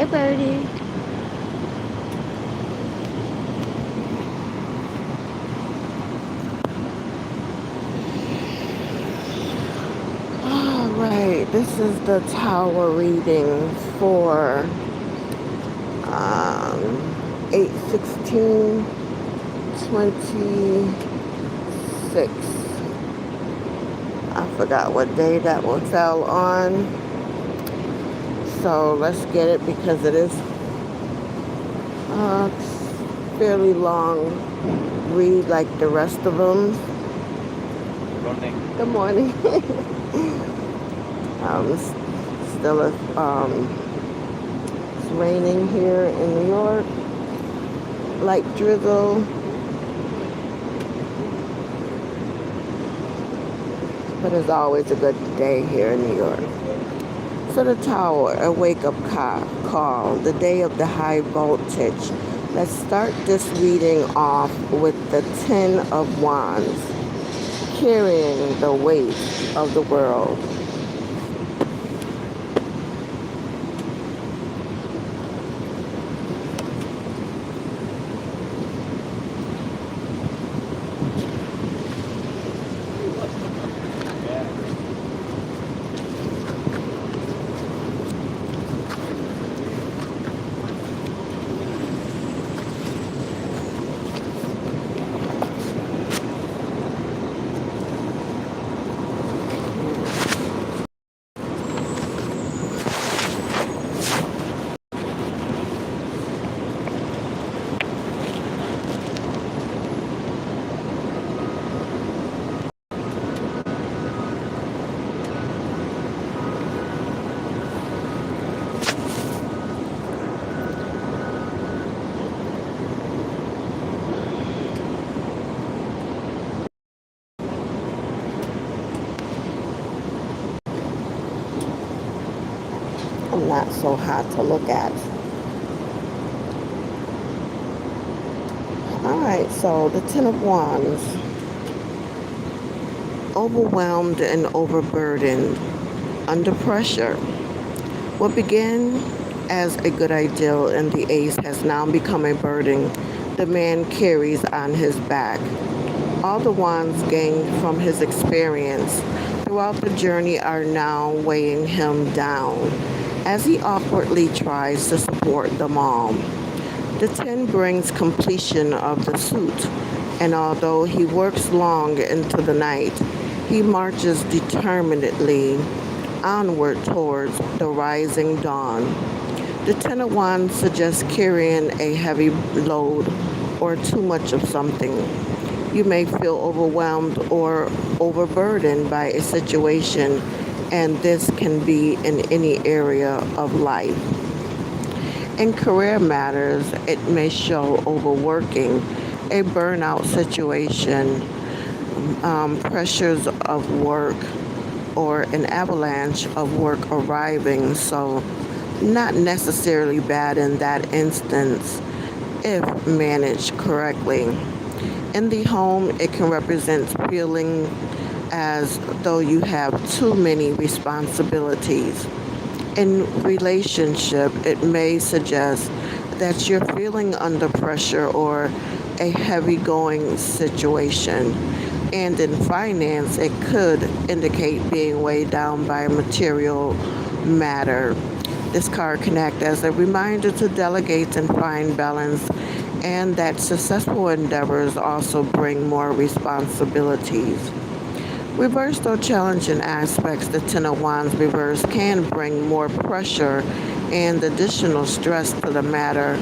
Birdie. All right, this is the tower reading for 8/16/26. I forgot what day that one fell on. So let's get it because it is a fairly long read like the rest of them. Good morning. Still, it's raining here in New York. Light drizzle. But it's always a good day here in New York. So the tower, a wake-up call, the day of the high voltage. Let's start this reading off with the Ten of Wands, carrying the weight of the world. Not so hot to look at. All right, so the Ten of Wands, overwhelmed and overburdened, under pressure. What began as a good ideal in the Ace has now become a burden the man carries on his back. All the wands gained from his experience throughout the journey are now weighing him down as he awkwardly tries to support them all. The 10 brings completion of the suit, and although he works long into the night, he marches determinedly onward towards the rising dawn. The Ten of Wands suggests carrying a heavy load or too much of something. You may feel overwhelmed or overburdened by a situation, and this can be in any area of life. In career matters, it may show overworking, a burnout situation, pressures of work, or an avalanche of work arriving. So not necessarily bad in that instance if managed correctly. In the home, it can represent feeling as though you have too many responsibilities. In relationship, it may suggest that you're feeling under pressure or a heavy going situation. And in finance, it could indicate being weighed down by material matter. This card can act as a reminder to delegate and find balance, and that successful endeavors also bring more responsibilities. Reversed or challenging aspects, the Ten of Wands reverse can bring more pressure and additional stress to the matter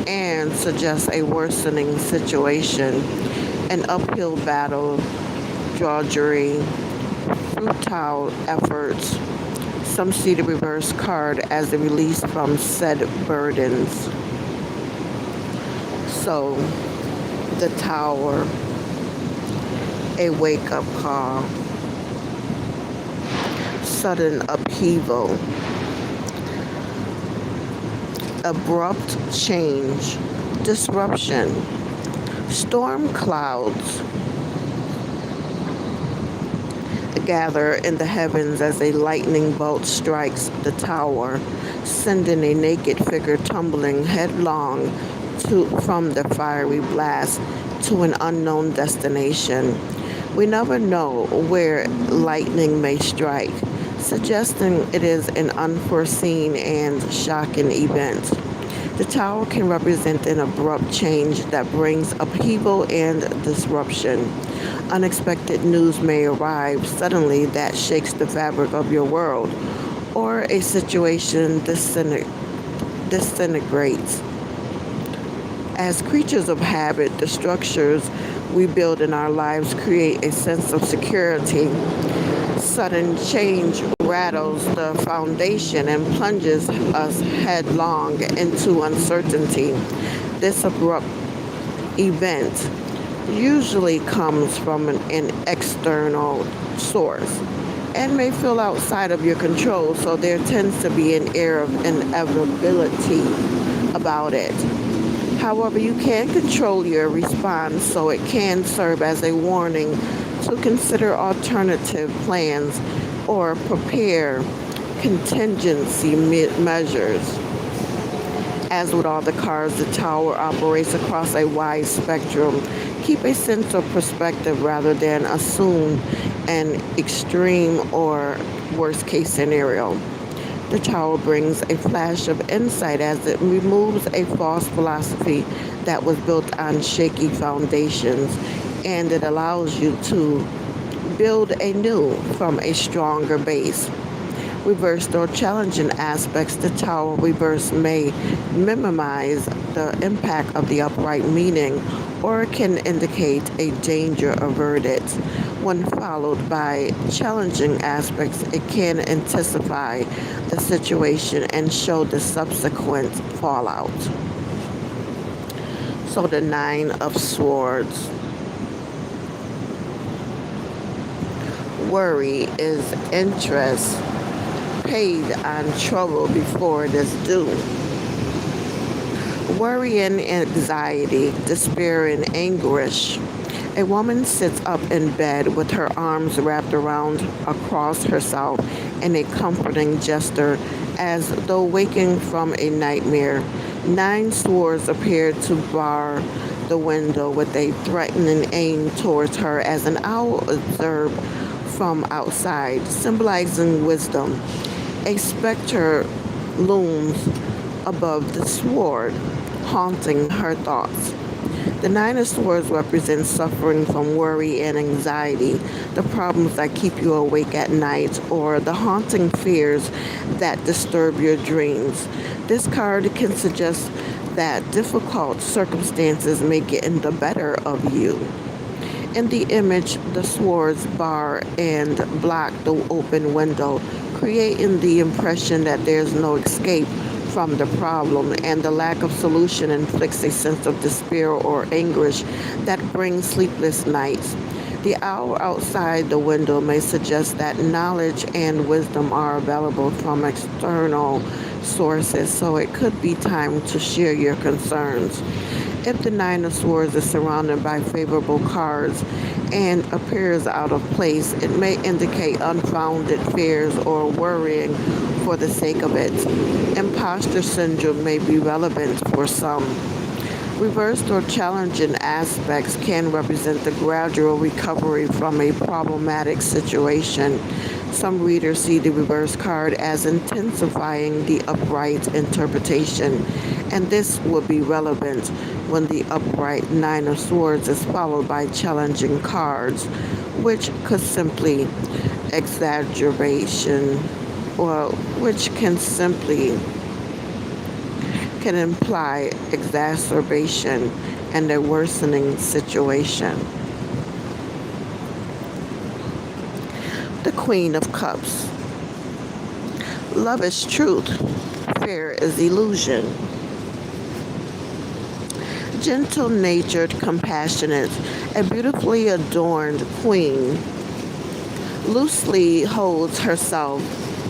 and suggest a worsening situation, an uphill battle, drudgery, futile efforts. Some see the reverse card as a release from said burdens. So, the Tower, a wake-up call, sudden upheaval, abrupt change, disruption, storm clouds. gather in the heavens as a lightning bolt strikes the tower, sending a naked figure tumbling headlong from the fiery blast to an unknown destination. We never know where lightning may strike, suggesting it is an unforeseen and shocking event. The tower can represent an abrupt change that brings upheaval and disruption. Unexpected news may arrive suddenly that shakes the fabric of your world, or a situation disintegrates. As creatures of habit, the structures we build in our lives create a sense of security. Sudden change rattles the foundation and plunges us headlong into uncertainty. This abrupt event usually comes from an external source and may feel outside of your control, so there tends to be an air of inevitability about it. However, you can control your response, so it can serve as a warning to consider alternative plans or prepare contingency measures. As with all the cars, the tower operates across a wide spectrum. Keep a sense of perspective rather than assume an extreme or worst case scenario. The tower brings a flash of insight as it removes a false philosophy that was built on shaky foundations, and it allows you to build anew from a stronger base. Reversed or challenging aspects, the tower reverse may minimize the impact of the upright meaning, or it can indicate a danger averted. When followed by challenging aspects, it can intensify the situation and show the subsequent fallout. So the Nine of Swords. Worry is interest paid on trouble before it is due. Worry and anxiety, despair and anguish. A woman sits up in bed with her arms wrapped around across herself in a comforting gesture as though waking from a nightmare. Nine swords appear to bar the window with a threatening aim towards her as an owl observed from outside, symbolizing wisdom. A specter looms above the sword, haunting her thoughts. The Nine of Swords represents suffering from worry and anxiety, the problems that keep you awake at night, or the haunting fears that disturb your dreams. This card can suggest that difficult circumstances may get in the better of you. In the image, the swords bar and block the open window, creating the impression that there's no escape from the problem, and the lack of solution inflicts a sense of despair or anguish that brings sleepless nights. The owl outside the window may suggest that knowledge and wisdom are available from external sources, so it could be time to share your concerns. If the Nine of Swords is surrounded by favorable cards and appears out of place, it may indicate unfounded fears or worrying for the sake of it. Imposter syndrome may be relevant for some. Reversed or challenging aspects can represent the gradual recovery from a problematic situation. Some readers see the reverse card as intensifying the upright interpretation, and this will be relevant when the upright Nine of Swords is followed by challenging cards, which could simply exaggeration, or which can imply exacerbation and a worsening situation. The Queen of Cups. Love is truth. Fear is illusion. Gentle-natured, compassionate, a beautifully adorned queen loosely holds herself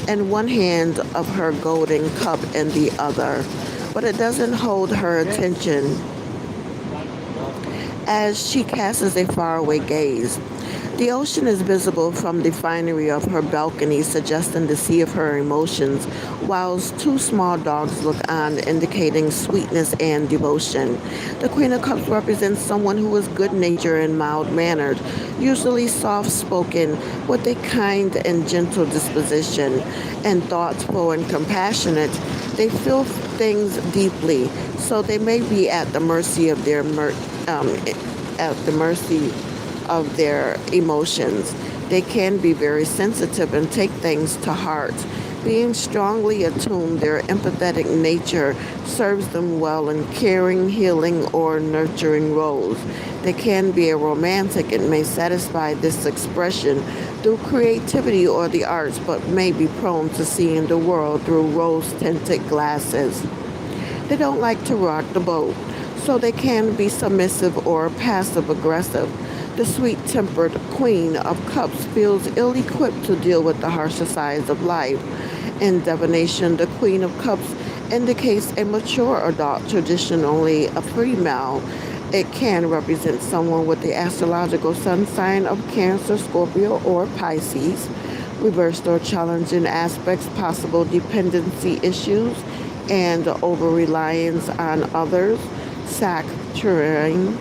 in one hand of her golden cup in the other, but it doesn't hold her attention as she casts a faraway gaze. The ocean is visible from the finery of her balcony, suggesting the sea of her emotions, whilst two small dogs look on, indicating sweetness and devotion. The Queen of Cups represents someone who is good natured and mild mannered, usually soft spoken, with a kind and gentle disposition, and thoughtful and compassionate. They feel things deeply, so they may be at the mercy of um, at the mercy of their emotions. They can be very sensitive and take things to heart. Being strongly attuned, their empathetic nature serves them well in caring, healing, or nurturing roles. They can be a romantic and may satisfy this expression through creativity or the arts, but may be prone to seeing the world through rose tinted glasses. They don't like to rock the boat, so they can be submissive or passive aggressive. The sweet tempered Queen of Cups feels ill equipped to deal with the harsher sides of life. In divination, the Queen of Cups indicates a mature adult, traditionally a female. It can represent someone with the astrological sun sign of Cancer, Scorpio, or Pisces. Reversed or challenging aspects, possible dependency issues, and over reliance on others. Saturn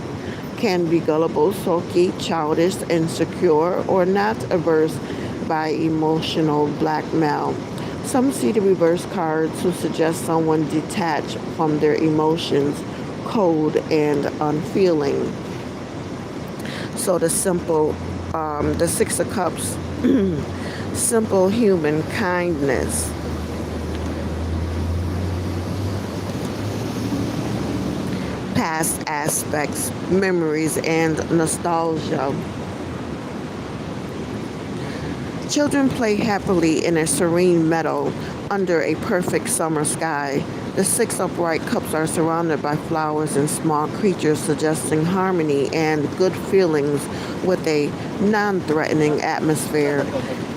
can be gullible, sulky, childish, insecure, or not averse by emotional blackmail. Some see the reverse cards to suggest someone detached from their emotions, cold, and unfeeling. So the Six of Cups, simple human kindness. Past aspects, memories, and nostalgia. Children play happily in a serene meadow under a perfect summer sky. The six upright cups are surrounded by flowers and small creatures, suggesting harmony and good feelings with a non threatening atmosphere.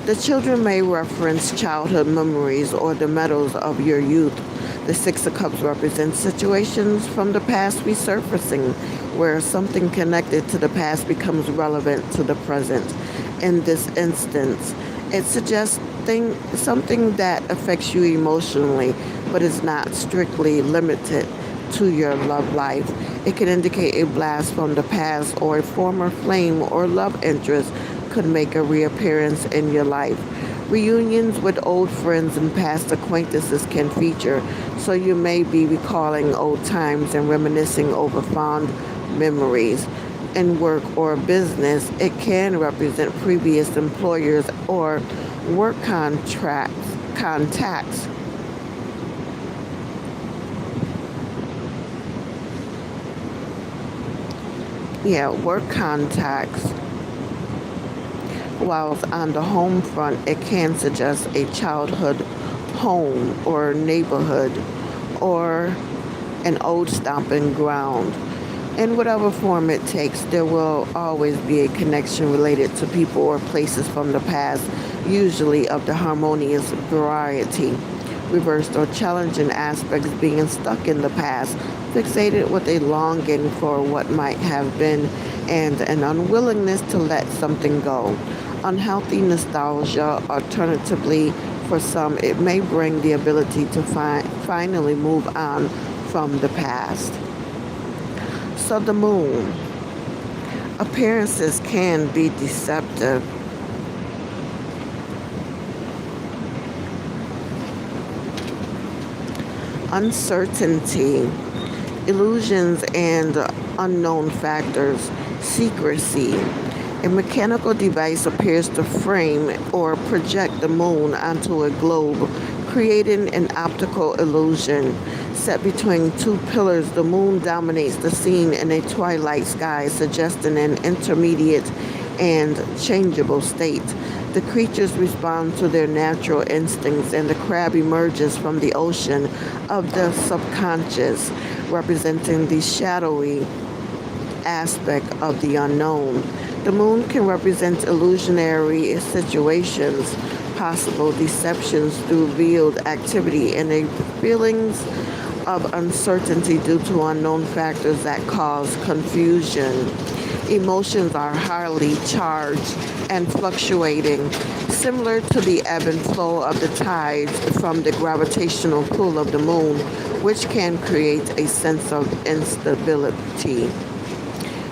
The children may reference childhood memories or the meadows of your youth. The Six of Cups represents situations from the past resurfacing, where something connected to the past becomes relevant to the present. In this instance, it suggests something that affects you emotionally, but is not strictly limited to your love life. It can indicate a blast from the past, or a former flame or love interest could make a reappearance in your life. Reunions with old friends and past acquaintances can feature, so you may be recalling old times and reminiscing over fond memories. In work or business, it can represent previous employers or work contacts. Yeah, work contacts. Whilst on the home front, it can suggest a childhood home or neighborhood or an old stomping ground. In whatever form it takes, there will always be a connection related to people or places from the past, usually of the harmonious variety. Reversed or challenging aspects, being stuck in the past, fixated with a longing for what might have been, and an unwillingness to let something go. Unhealthy nostalgia, alternatively, for some, it may bring the ability to finally move on from the past. So, the moon. Appearances can be deceptive. Uncertainty, illusions, and unknown factors. Secrecy. A mechanical device appears to frame or project the moon onto a globe, creating an optical illusion. Set between two pillars, the moon dominates the scene in a twilight sky, suggesting an intermediate and changeable state. The creatures respond to their natural instincts, and the crab emerges from the ocean of the subconscious, representing the shadowy aspect of the unknown. The moon can represent illusionary situations, possible deceptions through veiled activity, and a feelings of uncertainty due to unknown factors that cause confusion. Emotions are highly charged and fluctuating, similar to the ebb and flow of the tides from the gravitational pull of the moon, which can create a sense of instability.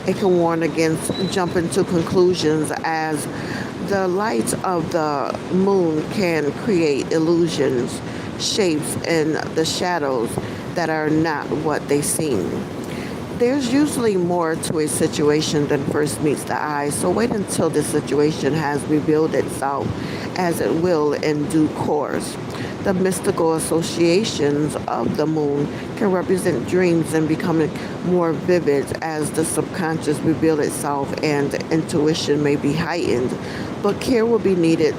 It can warn against jumping to conclusions as the light of the moon can create illusions, shapes, and the shadows that are not what they seem. There's usually more to a situation than first meets the eye, so wait until the situation has revealed itself as it will in due course. The mystical associations of the moon can represent dreams and becoming more vivid as the subconscious reveals itself and intuition may be heightened, but care will be needed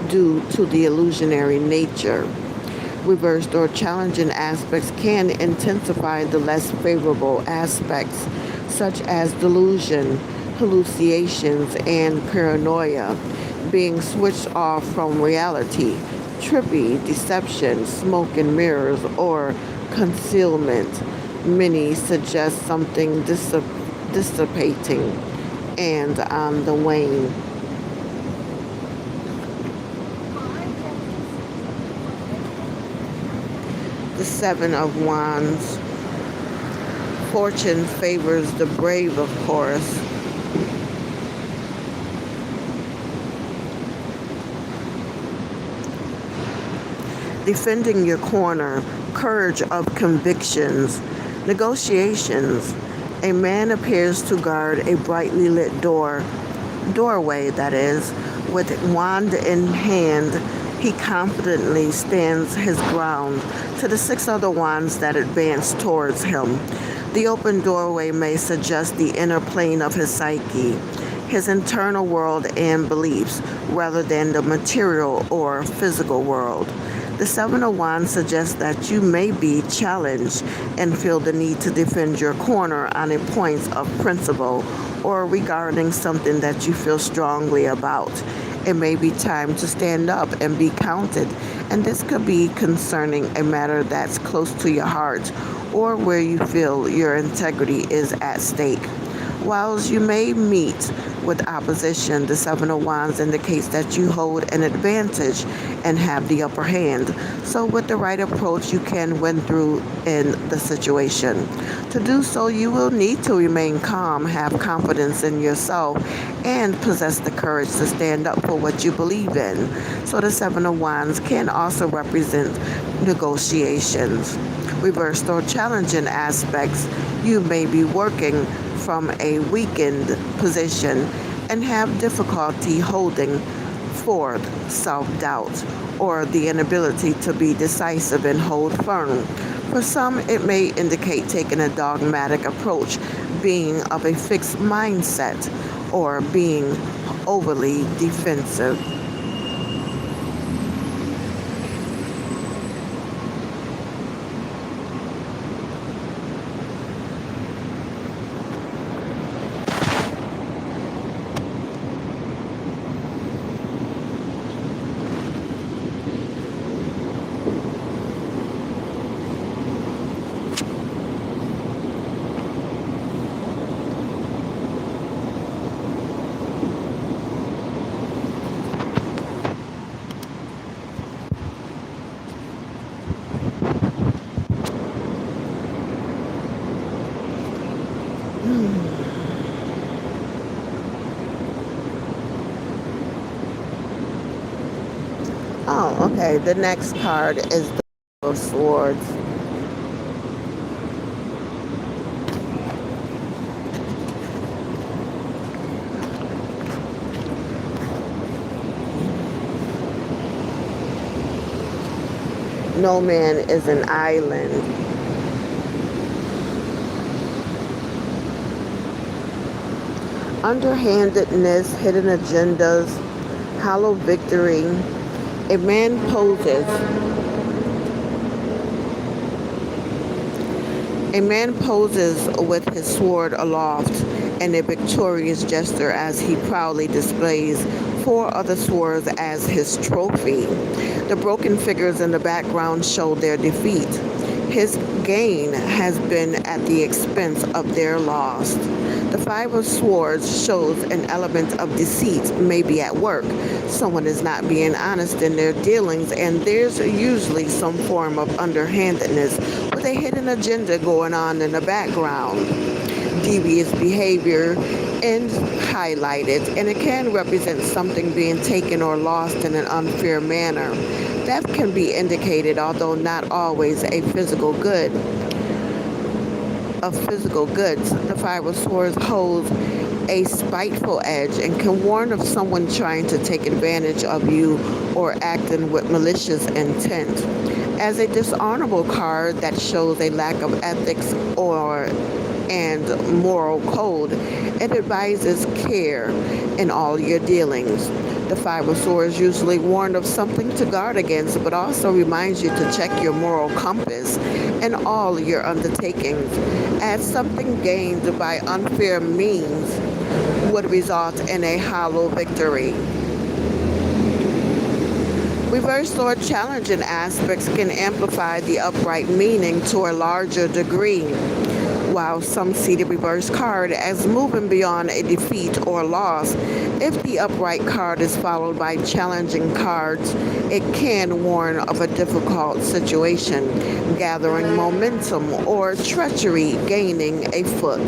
due to the illusionary nature. Reversed or challenging aspects can intensify the less favorable aspects, such as delusion, hallucinations, and paranoia, being switched off from reality, trippy, deception, smoke and mirrors, or concealment. Many suggest something dissipating and on the wane. The Seven of Wands. Fortune favors the brave, of course. Defending your corner, courage of convictions, negotiations. A man appears to guard a brightly lit doorway that is, with wand in hand. He confidently stands his ground to the six other wands that advance towards him. The open doorway may suggest the inner plane of his psyche, his internal world and beliefs, rather than the material or physical world. The Seven of Wands suggests that you may be challenged and feel the need to defend your corner on a point of principle or regarding something that you feel strongly about. It may be time to stand up and be counted, and this could be concerning a matter that's close to your heart or where you feel your integrity is at stake. Whilst you may meet with opposition, the Seven of Wands indicates that you hold an advantage and have the upper hand. So with the right approach, you can win through in the situation. To do so, you will need to remain calm, have confidence in yourself, and possess the courage to stand up for what you believe in. So the Seven of Wands can also represent negotiations. Reversed or challenging aspects, you may be working from a weakened position and have difficulty holding forth self-doubt or the inability to be decisive and hold firm. For some, it may indicate taking a dogmatic approach, being of a fixed mindset, or being overly defensive. Oh, okay. The next card is the Four of Swords. No man is an island. Underhandedness, hidden agendas, hollow victory. A man poses. A man poses with his sword aloft in a victorious gesture as he proudly displays four other swords as his trophy. The broken figures in the background show their defeat. His gain has been at the expense of their loss. The Five of Swords shows an element of deceit, maybe at work. Someone is not being honest in their dealings, and there's usually some form of underhandedness with a hidden agenda going on in the background. Devious behavior is highlighted, and it can represent something being taken or lost in an unfair manner. Theft can be indicated, although not always a physical good of physical goods. The Five of Swords holds a spiteful edge and can warn of someone trying to take advantage of you or acting with malicious intent. As a dishonorable card that shows a lack of ethics or and moral code, it advises care in all your dealings. The Five of Swords usually warns of something to guard against, but also reminds you to check your moral compass in all your undertakings, as something gained by unfair means would result in a hollow victory. Reverse or challenging aspects can amplify the upright meaning to a larger degree. While some see the reverse card as moving beyond a defeat or loss, if the upright card is followed by challenging cards, it can warn of a difficult situation, gathering momentum, or treachery gaining a foot.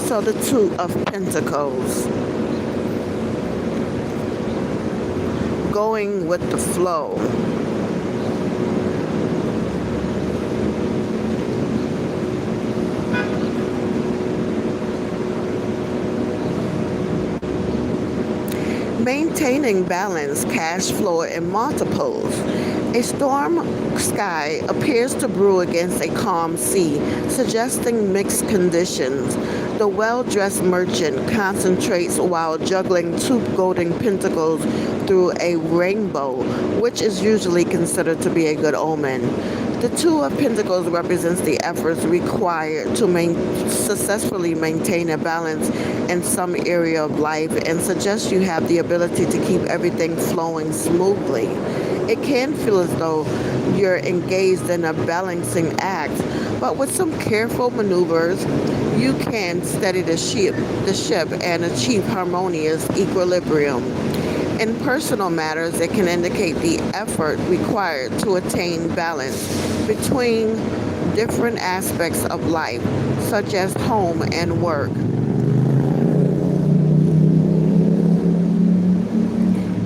So the Two of Pentacles, going with the flow. Maintaining balance, cash flow, and multiples. A storm sky appears to brew against a calm sea, suggesting mixed conditions. The well-dressed merchant concentrates while juggling two golden pentacles through a rainbow, which is usually considered to be a good omen. The Two of Pentacles represents the efforts required to successfully maintain a balance in some area of life and suggests you have the ability to keep everything flowing smoothly. It can feel as though you're engaged in a balancing act, but with some careful maneuvers, you can steady the ship and achieve harmonious equilibrium. In personal matters, it can indicate the effort required to attain balance between different aspects of life, such as home and work.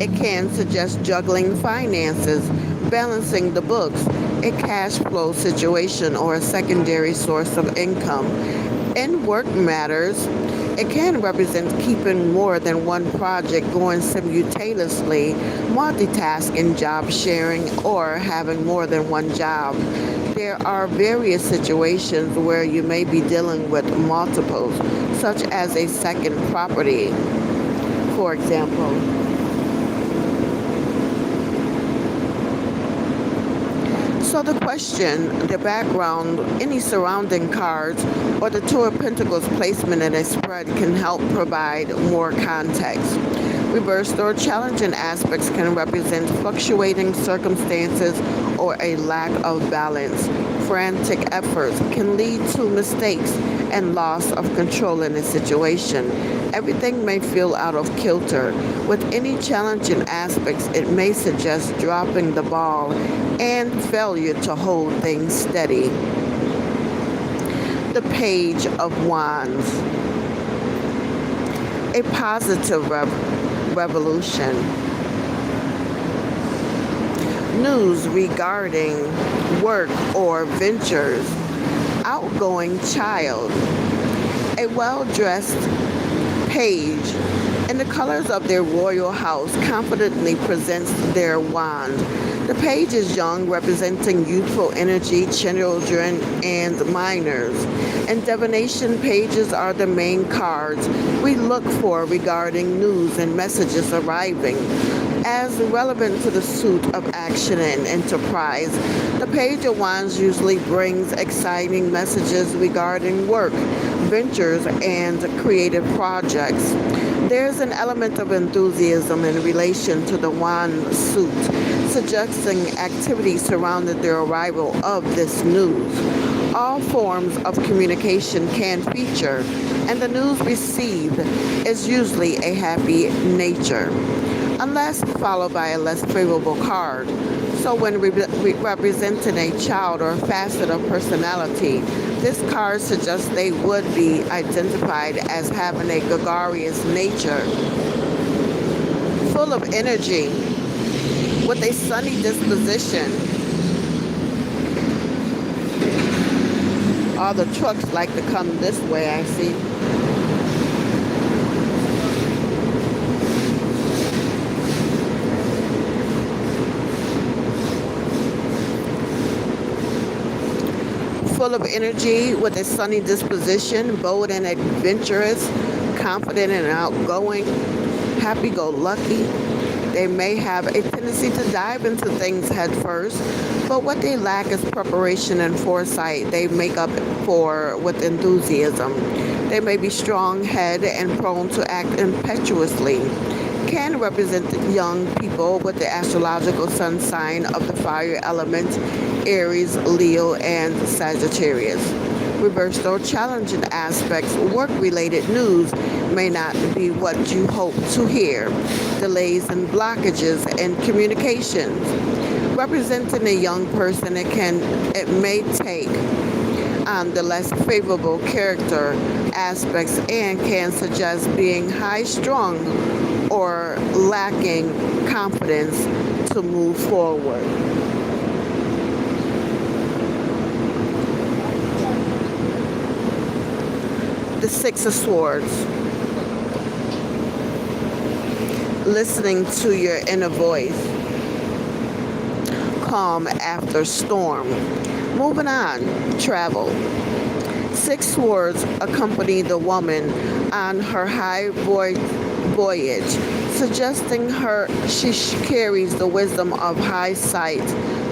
It can suggest juggling finances, balancing the books, a cash flow situation, or a secondary source of income. In work matters, it can represent keeping more than one project going simultaneously, multitasking, job sharing, or having more than one job. There are various situations where you may be dealing with multiples, such as a second property, for example. So the question, the background, any surrounding cards, or the Two of Pentacles placement in a spread can help provide more context. Reversed or challenging aspects can represent fluctuating circumstances or a lack of balance. Frantic efforts can lead to mistakes and loss of control in a situation. Everything may feel out of kilter. With any challenging aspects, it may suggest dropping the ball and failure to hold things steady. The Page of Wands. A positive revolution. News regarding work or ventures. Outgoing child. A well-dressed page in the colors of their royal house confidently presents their wand. The page is young, representing youthful energy, children, and minors. And divination pages are the main cards we look for regarding news and messages arriving. As relevant to the suit of action and enterprise, the Page of Wands usually brings exciting messages regarding work, ventures, and creative projects. There's an element of enthusiasm in relation to the wand suit, suggesting activity surrounding the arrival of this news. All forms of communication can feature, and the news received is usually a happy nature, unless followed by a less favorable card. So, when representing a child or facet of personality, this card suggests they would be identified as having a gregarious nature, full of energy, with a sunny disposition. All the trucks like to come this way, I see. Full of energy with a sunny disposition, bold and adventurous, confident and outgoing, happy go lucky. They may have a tendency to dive into things head first, but what they lack is preparation and foresight. They make up for with enthusiasm. They may be strong-headed and prone to act impetuously. Can represent young people with the astrological sun sign of the fire element, Aries, Leo, and Sagittarius. Reversed or challenging aspects, work-related news may not be what you hope to hear. Delays and blockages in communications. Representing a young person, it may take on the less favorable character aspects and can suggest being high-strung or lacking confidence to move forward. The Six of Swords. Listening to your inner voice. Calm after storm. Moving on. Travel. Six swords accompany the woman on her high voyage, suggesting she carries the wisdom of high sight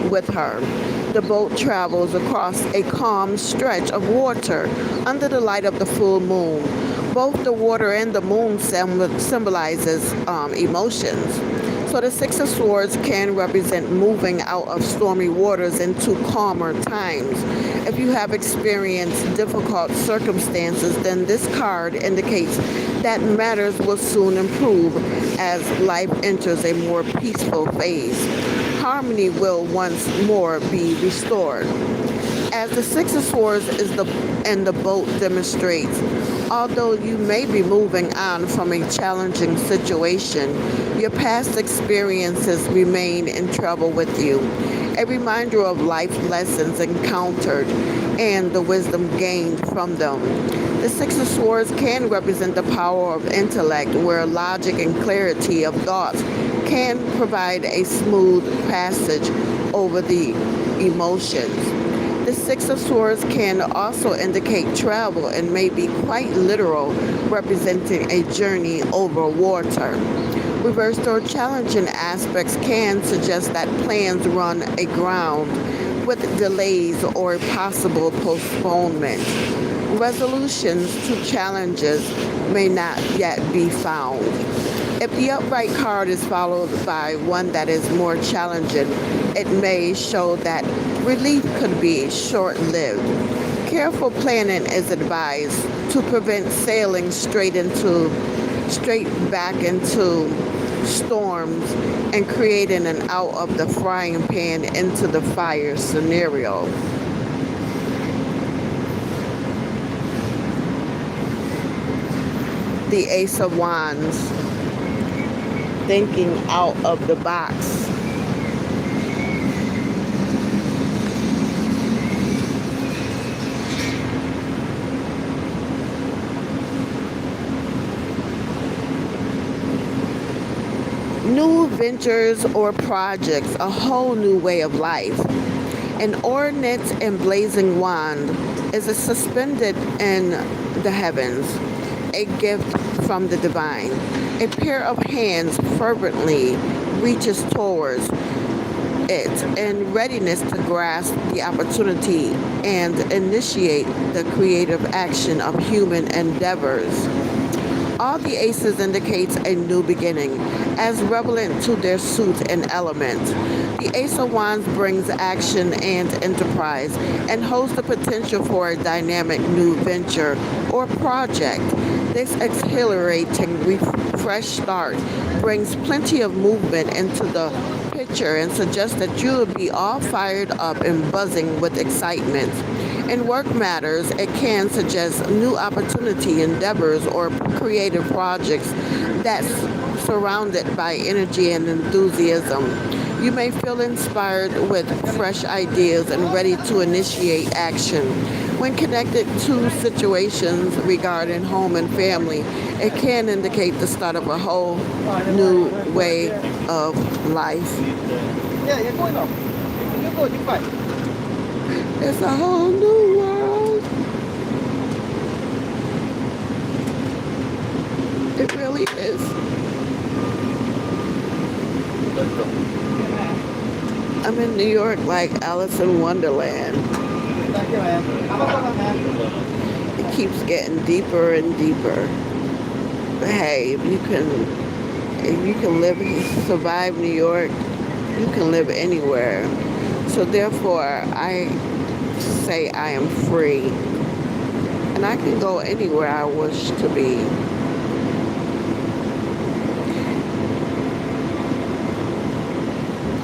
with her. The boat travels across a calm stretch of water under the light of the full moon. Both the water and the moon symbolizes emotions. So the Six of Swords can represent moving out of stormy waters into calmer times. If you have experienced difficult circumstances, then this card indicates that matters will soon improve as life enters a more peaceful phase. Harmony will once more be restored. As the Six of Swords and the boat demonstrates, although you may be moving on from a challenging situation, your past experiences remain in trouble with you. A reminder of life lessons encountered and the wisdom gained from them. The Six of Swords can represent the power of intellect, where logic and clarity of thought can provide a smooth passage over the emotions. The Six of Swords can also indicate travel and may be quite literal, representing a journey over water. Reversed or challenging aspects can suggest that plans run aground with delays or possible postponement. Resolutions to challenges may not yet be found. If the upright card is followed by one that is more challenging, it may show that relief could be short-lived. Careful planning is advised to prevent sailing straight back into storms and creating an out of the frying pan into the fire scenario. The Ace of Wands. Thinking out of the box. New ventures or projects, a whole new way of life. An ornate and blazing wand is suspended in the heavens, a gift from the divine. A pair of hands fervently reaches towards it in readiness to grasp the opportunity and initiate the creative action of human endeavors. All the aces indicates a new beginning, as relevant to their suit and element. The Ace of Wands brings action and enterprise and holds the potential for a dynamic new venture or project. This exhilarating fresh start brings plenty of movement into the picture and suggests that you will be all fired up and buzzing with excitement. In work matters, it can suggest new opportunity endeavors or creative projects that's surrounded by energy and enthusiasm. You may feel inspired with fresh ideas and ready to initiate action. When connected to situations regarding home and family, it can indicate the start of a whole new way of life. It's a whole new world. It really is. I'm in New York like Alice in Wonderland. It keeps getting deeper and deeper. But hey, if you can survive New York, you can live anywhere. So therefore, I say I am free, and I can go anywhere I wish to be.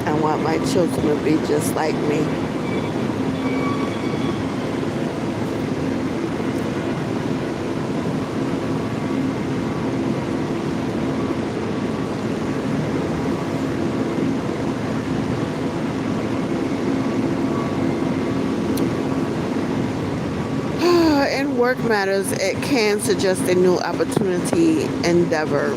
I want my children to be just like me. In work matters, it can suggest a new opportunity, endeavor,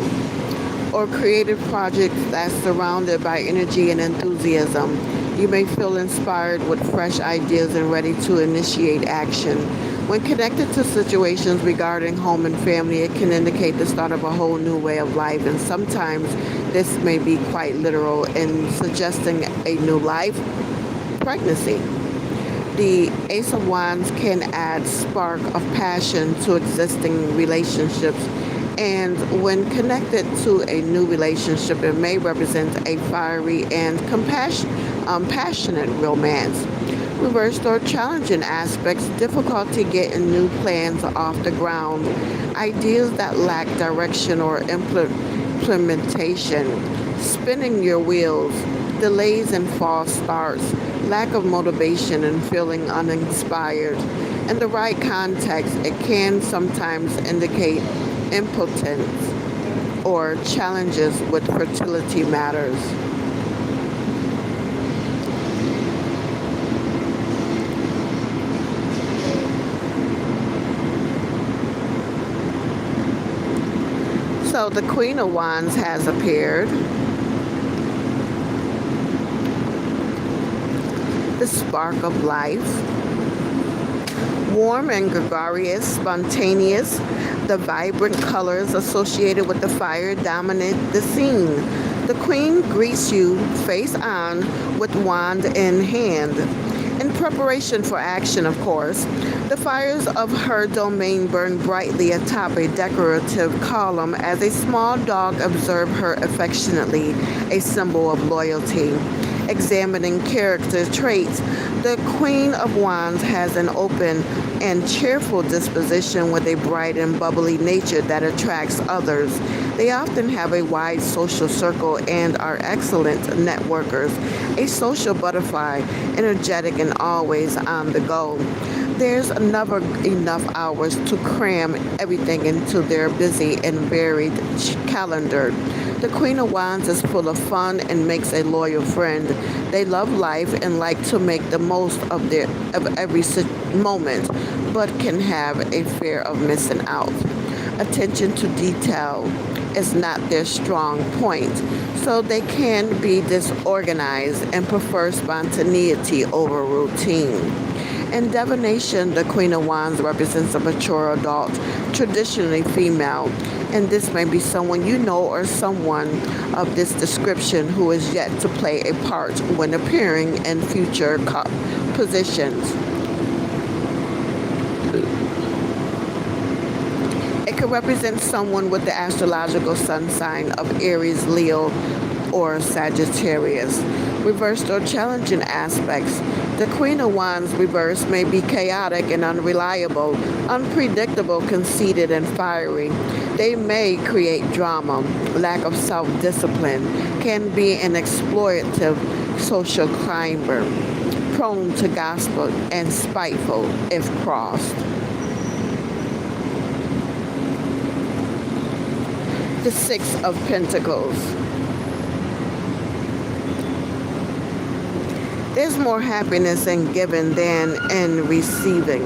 or creative projects that's surrounded by energy and enthusiasm. You may feel inspired with fresh ideas and ready to initiate action. When connected to situations regarding home and family, it can indicate the start of a whole new way of life, and sometimes this may be quite literal in suggesting a new life, pregnancy. The Ace of Wands can add spark of passion to existing relationships, and when connected to a new relationship, it may represent a fiery and passionate romance. Reversed or challenging aspects, difficulty getting new plans off the ground, ideas that lack direction or implementation, spinning your wheels, delays and false starts, lack of motivation and feeling uninspired. In the right context, it can sometimes indicate impotence or challenges with fertility matters. So the Queen of Wands has appeared. The spark of life. Warm and gregarious, spontaneous, the vibrant colors associated with the fire dominate the scene. The queen greets you face on with wand in hand. In preparation for action, of course, the fires of her domain burn brightly atop a decorative column as a small dog observes her affectionately, a symbol of loyalty. Examining character traits, the Queen of Wands has an open and cheerful disposition with a bright and bubbly nature that attracts others. They often have a wide social circle and are excellent networkers, a social butterfly, energetic and always on the go. There's never enough hours to cram everything into their busy and varied calendar. The Queen of Wands is full of fun and makes a loyal friend. They love life and like to make the most of every moment, but can have a fear of missing out. Attention to detail is not their strong point, so they can be disorganized and prefer spontaneity over routine. In divination, the Queen of Wands represents a mature adult, traditionally female, and this may be someone you know or someone of this description who is yet to play a part when appearing in future positions. It could represent someone with the astrological sun sign of Aries, Leo, or Sagittarius. Reversed or challenging aspects. The Queen of Wands reversed may be chaotic and unreliable, unpredictable, conceited, and fiery. They may create drama. Lack of self-discipline can be an exploitative social climber, prone to gossip and spiteful if crossed. The Six of Pentacles. There's more happiness in giving than in receiving.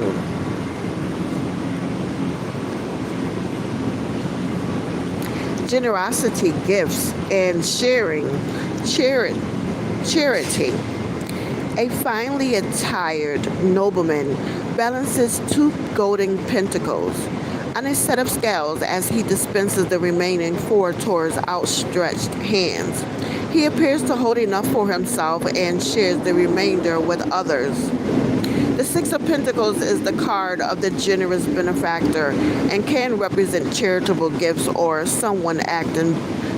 Generosity, gifts, and sharing. Charity. A finely attired nobleman balances two golden pentacles on a set of scales as he dispenses the remaining four towards outstretched hands. He appears to hold enough for himself and shares the remainder with others. The Six of Pentacles is the card of the generous benefactor and can represent charitable gifts or someone acting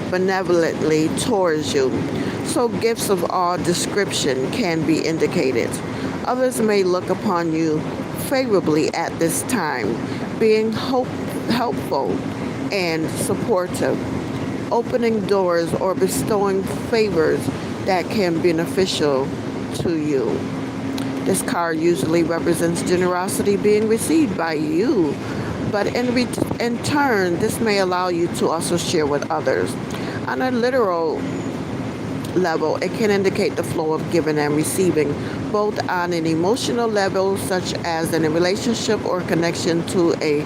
benevolently towards you. So gifts of all description can be indicated. Others may look upon you favorably at this time, being helpful and supportive, opening doors or bestowing favors that can be beneficial to you. This card usually represents generosity being received by you, but in turn, this may allow you to also share with others. On a literal level, it can indicate the flow of giving and receiving, both on an emotional level, such as in a relationship or connection to a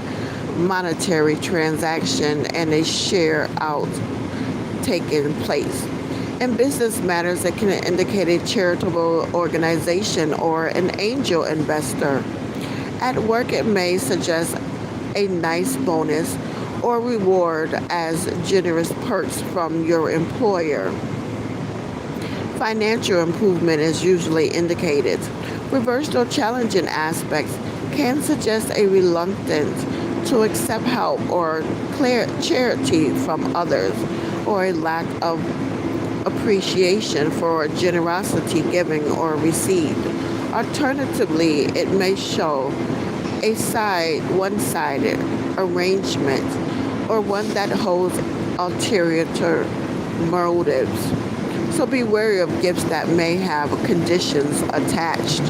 monetary transaction, and a share out taking place. In business matters, it can indicate a charitable organization or an angel investor. At work, it may suggest a nice bonus or reward as generous perks from your employer. Financial improvement is usually indicated. Reversed or challenging aspects can suggest a reluctance to accept help or charity from others, or a lack of appreciation for generosity given or received. Alternatively, it may show a one-sided arrangement or one that holds ulterior motives. So be wary of gifts that may have conditions attached.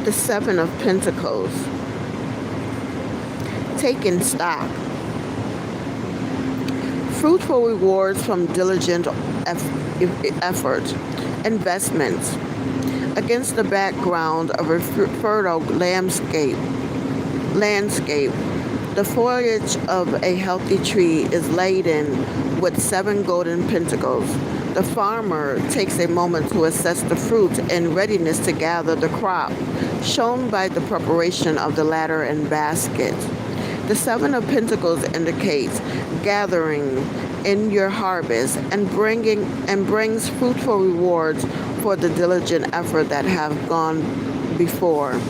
The Seven of Pentacles. Taking stock. Fruitful rewards from diligent effort. Investments. Against the background of a fertile landscape, the foliage of a healthy tree is laden with seven golden pentacles. The farmer takes a moment to assess the fruit in readiness to gather the crop, shown by the preparation of the ladder and basket. The Seven of Pentacles indicates gathering in your harvest and brings fruitful rewards for the diligent effort that have gone before.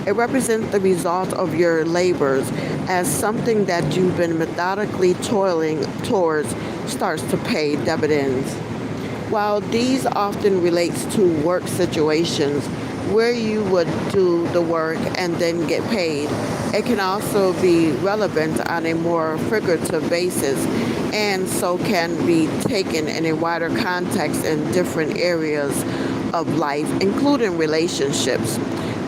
It represents the result of your labors as something that you've been methodically toiling towards starts to pay dividends. While these often relates to work situations where you would do the work and then get paid, it can also be relevant on a more figurative basis, and so can be taken in a wider context in different areas of life, including relationships.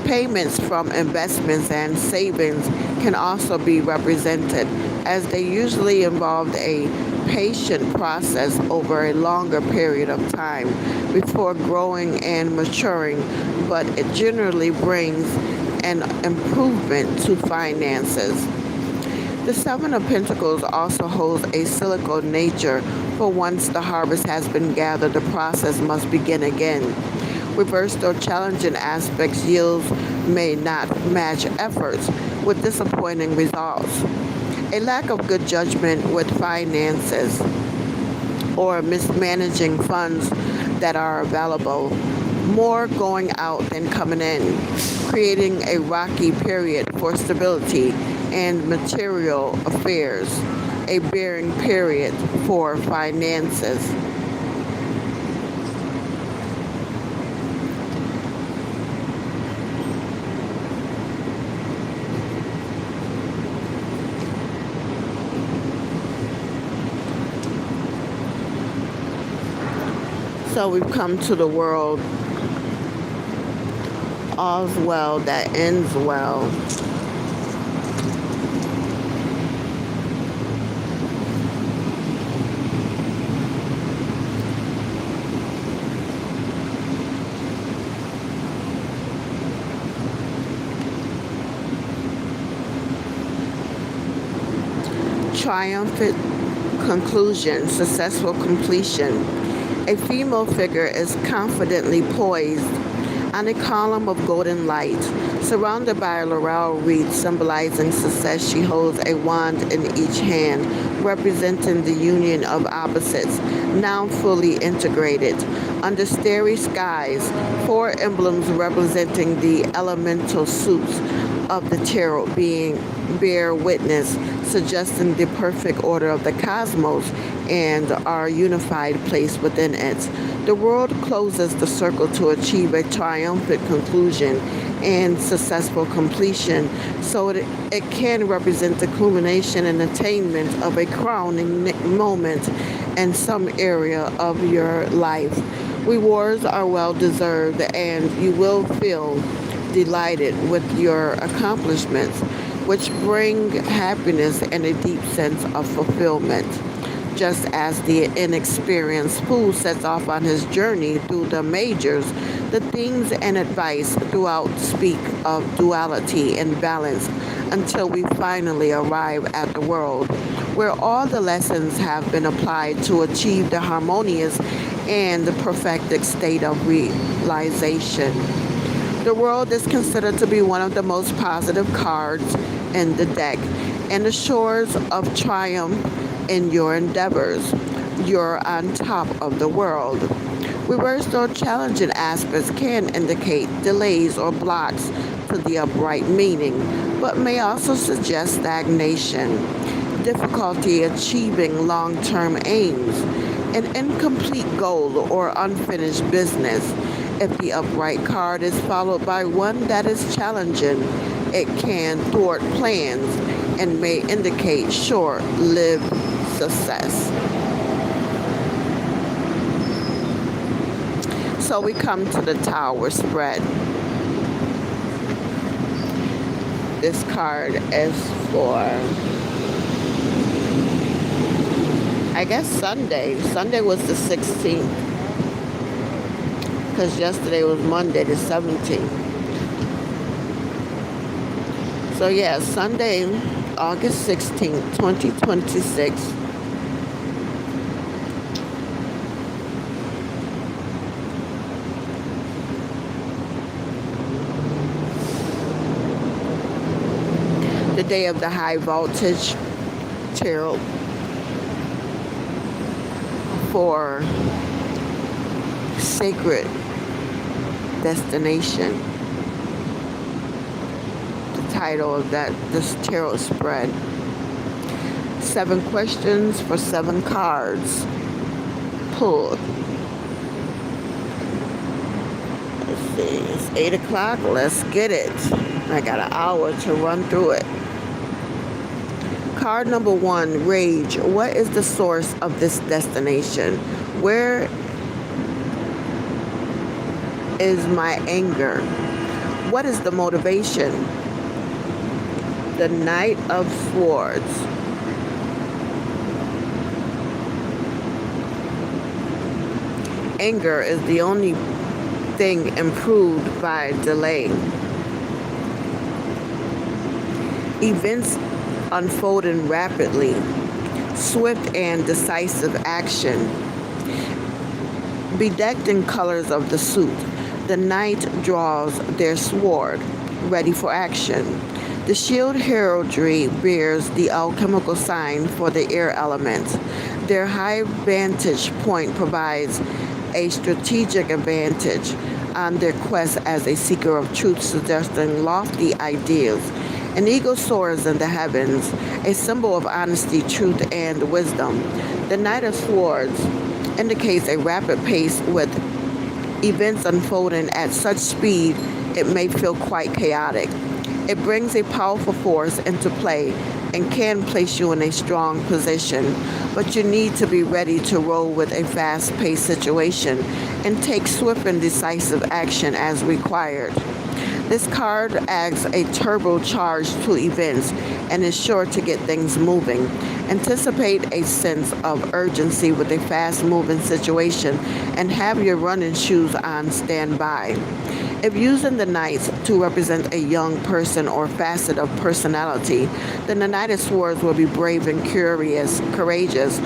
Payments from investments and savings can also be represented, as they usually involve a patient process over a longer period of time before growing and maturing, but it generally brings an improvement to finances. The Seven of Pentacles also holds a cyclical nature, for once the harvest has been gathered, the process must begin again. Reversed or challenging aspects yields may not match efforts, with disappointing results. A lack of good judgment with finances or mismanaging funds that are available, more going out than coming in, creating a rocky period for stability and material affairs, a bearing period for finances. So we've come to the world, all's well that ends well. Triumphant conclusion, successful completion. A female figure is confidently poised on a column of golden light, surrounded by a laurel wreath symbolizing success. She holds a wand in each hand, representing the union of opposites, now fully integrated. Under starry skies, four emblems representing the elemental suits of the tarot bear witness, suggesting the perfect order of the cosmos and our unified place within it. The world closes the circle to achieve a triumphant conclusion and successful completion, so it can represent the culmination and attainment of a crowning moment in some area of your life. Rewards are well deserved, and you will feel delighted with your accomplishments, which bring happiness and a deep sense of fulfillment. Just as the inexperienced fool sets off on his journey through the majors, the themes and advice throughout speak of duality and balance until we finally arrive at the world where all the lessons have been applied to achieve the harmonious and the perfected state of realization. The world is considered to be one of the most positive cards in the deck, and the shores of triumph in your endeavors. You're on top of the world. Reversed or challenging aspects can indicate delays or blocks to the upright meaning, but may also suggest stagnation, difficulty achieving long-term aims, an incomplete goal, or unfinished business. If the upright card is followed by one that is challenging, it can thwart plans and may indicate short-lived success. So we come to the Tower spread. This card is for, I guess, Sunday. Sunday was the 16th. Because yesterday was Monday the 17th. So yeah, Sunday, August 16th, 2026. The day of the high voltage tarot for sacred destination. The title of this tarot spread. 7 questions for 7 cards pulled. Let's see, it's 8 o'clock. Let's get it. I got an hour to run through it. Card number 1, Rage. What is the source of this destination? Where is my anger? What is the motivation? The Knight of Swords. Anger is the only thing improved by delay. Events unfolding rapidly. Swift and decisive action. Bedecked in colors of the suit, the knight draws their sword, ready for action. The shield heraldry bears the alchemical sign for the air element. Their high vantage point provides a strategic advantage on their quest as a seeker of truth, suggesting lofty ideas. An eagle soars in the heavens, a symbol of honesty, truth, and wisdom. The Knight of Swords indicates a rapid pace with events unfolding at such speed it may feel quite chaotic. It brings a powerful force into play and can place you in a strong position, but you need to be ready to roll with a fast paced situation and take swift and decisive action as required. This card adds a turbo charge to events and is sure to get things moving. Anticipate a sense of urgency with a fast moving situation and have your running shoes on standby. If using the knights to represent a young person or facet of personality, then the Knight of Swords will be brave and curious, courageous,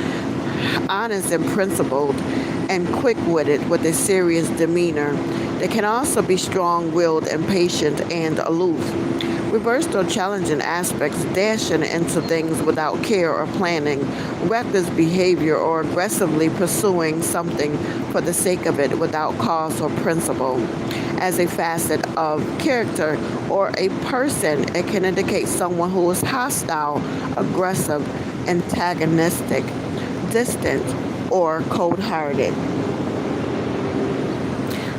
honest and principled, and quick-witted with a serious demeanor. They can also be strong-willed, impatient, and aloof. Reversed or challenging aspects, dashing into things without care or planning, reckless behavior, or aggressively pursuing something for the sake of it without cause or principle. As a facet of character or a person, it can indicate someone who is hostile, aggressive, antagonistic, distant, or cold-hearted.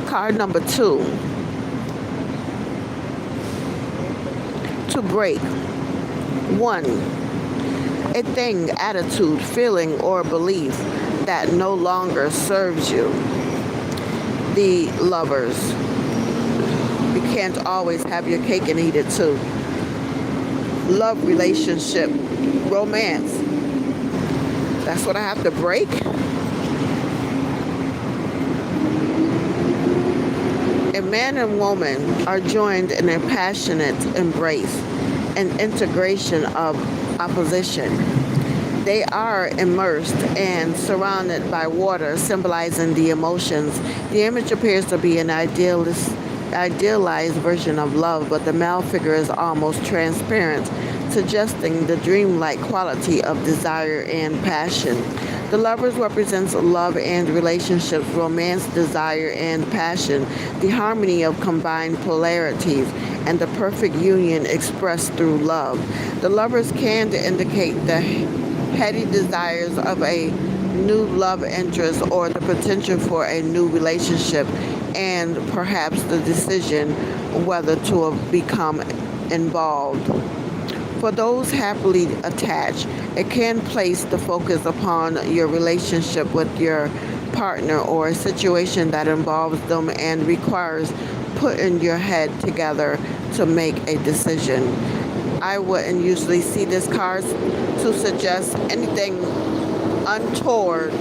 Card number 2. To break. 1. A thing, attitude, feeling, or belief that no longer serves you. The Lovers. You can't always have your cake and eat it too. Love, relationship, romance. That's what I have to break? A man and woman are joined in a passionate embrace and integration of opposition. They are immersed and surrounded by water, symbolizing the emotions. The image appears to be an idealized version of love, but the male figure is almost transparent, suggesting the dreamlike quality of desire and passion. The Lovers represents love and relationships, romance, desire, and passion, the harmony of combined polarities, and the perfect union expressed through love. The Lovers can indicate the heady desires of a new love interest or the potential for a new relationship, and perhaps the decision whether to become involved. For those happily attached, it can place the focus upon your relationship with your partner or a situation that involves them and requires putting your head together to make a decision. I wouldn't usually see this card to suggest anything untoward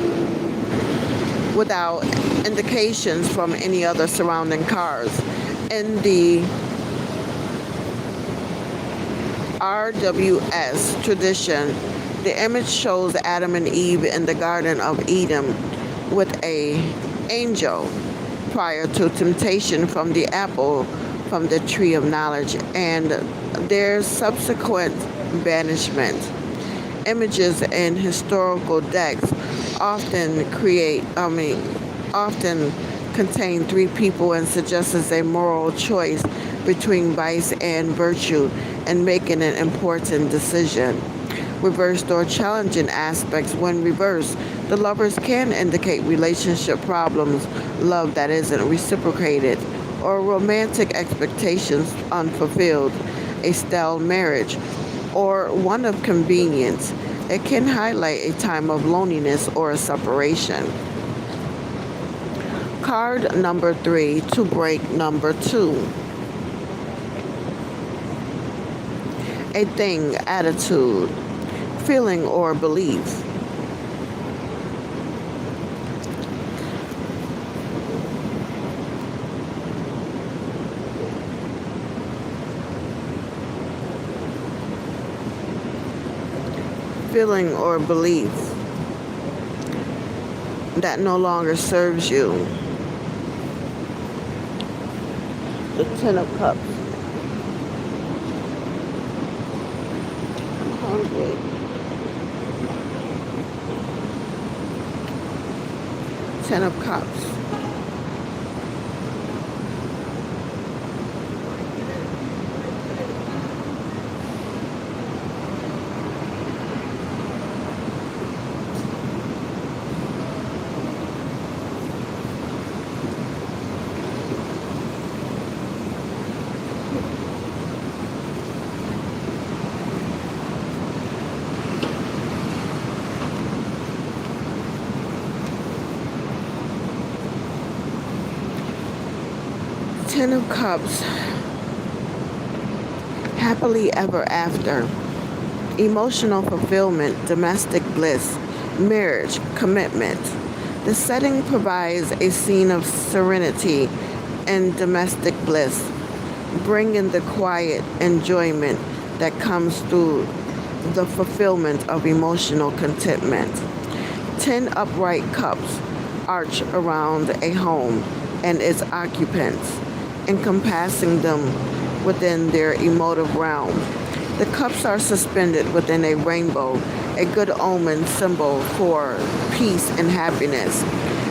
without indications from any other surrounding cards. In the RWS tradition, the image shows Adam and Eve in the Garden of Eden with an angel prior to temptation from the apple from the tree of knowledge and their subsequent banishment. Images in historical texts often contain three people and suggests a moral choice between vice and virtue and making an important decision. Reversed or challenging aspects. When reversed, the Lovers can indicate relationship problems, love that isn't reciprocated, or romantic expectations unfulfilled, a stale marriage, or one of convenience. It can highlight a time of loneliness or a separation. Card number 3, to break number 2. A thing, attitude, feeling, or belief. Feeling or belief that no longer serves you. The Ten of Cups. I'm hungry. Ten of Cups. Ten of Cups. Happily ever after. Emotional fulfillment, domestic bliss, marriage, commitment. The setting provides a scene of serenity and domestic bliss, bringing the quiet enjoyment that comes through the fulfillment of emotional contentment. 10 upright cups arch around a home and its occupants, encompassing them within their emotive realm. The cups are suspended within a rainbow, a good omen symbol for peace and happiness.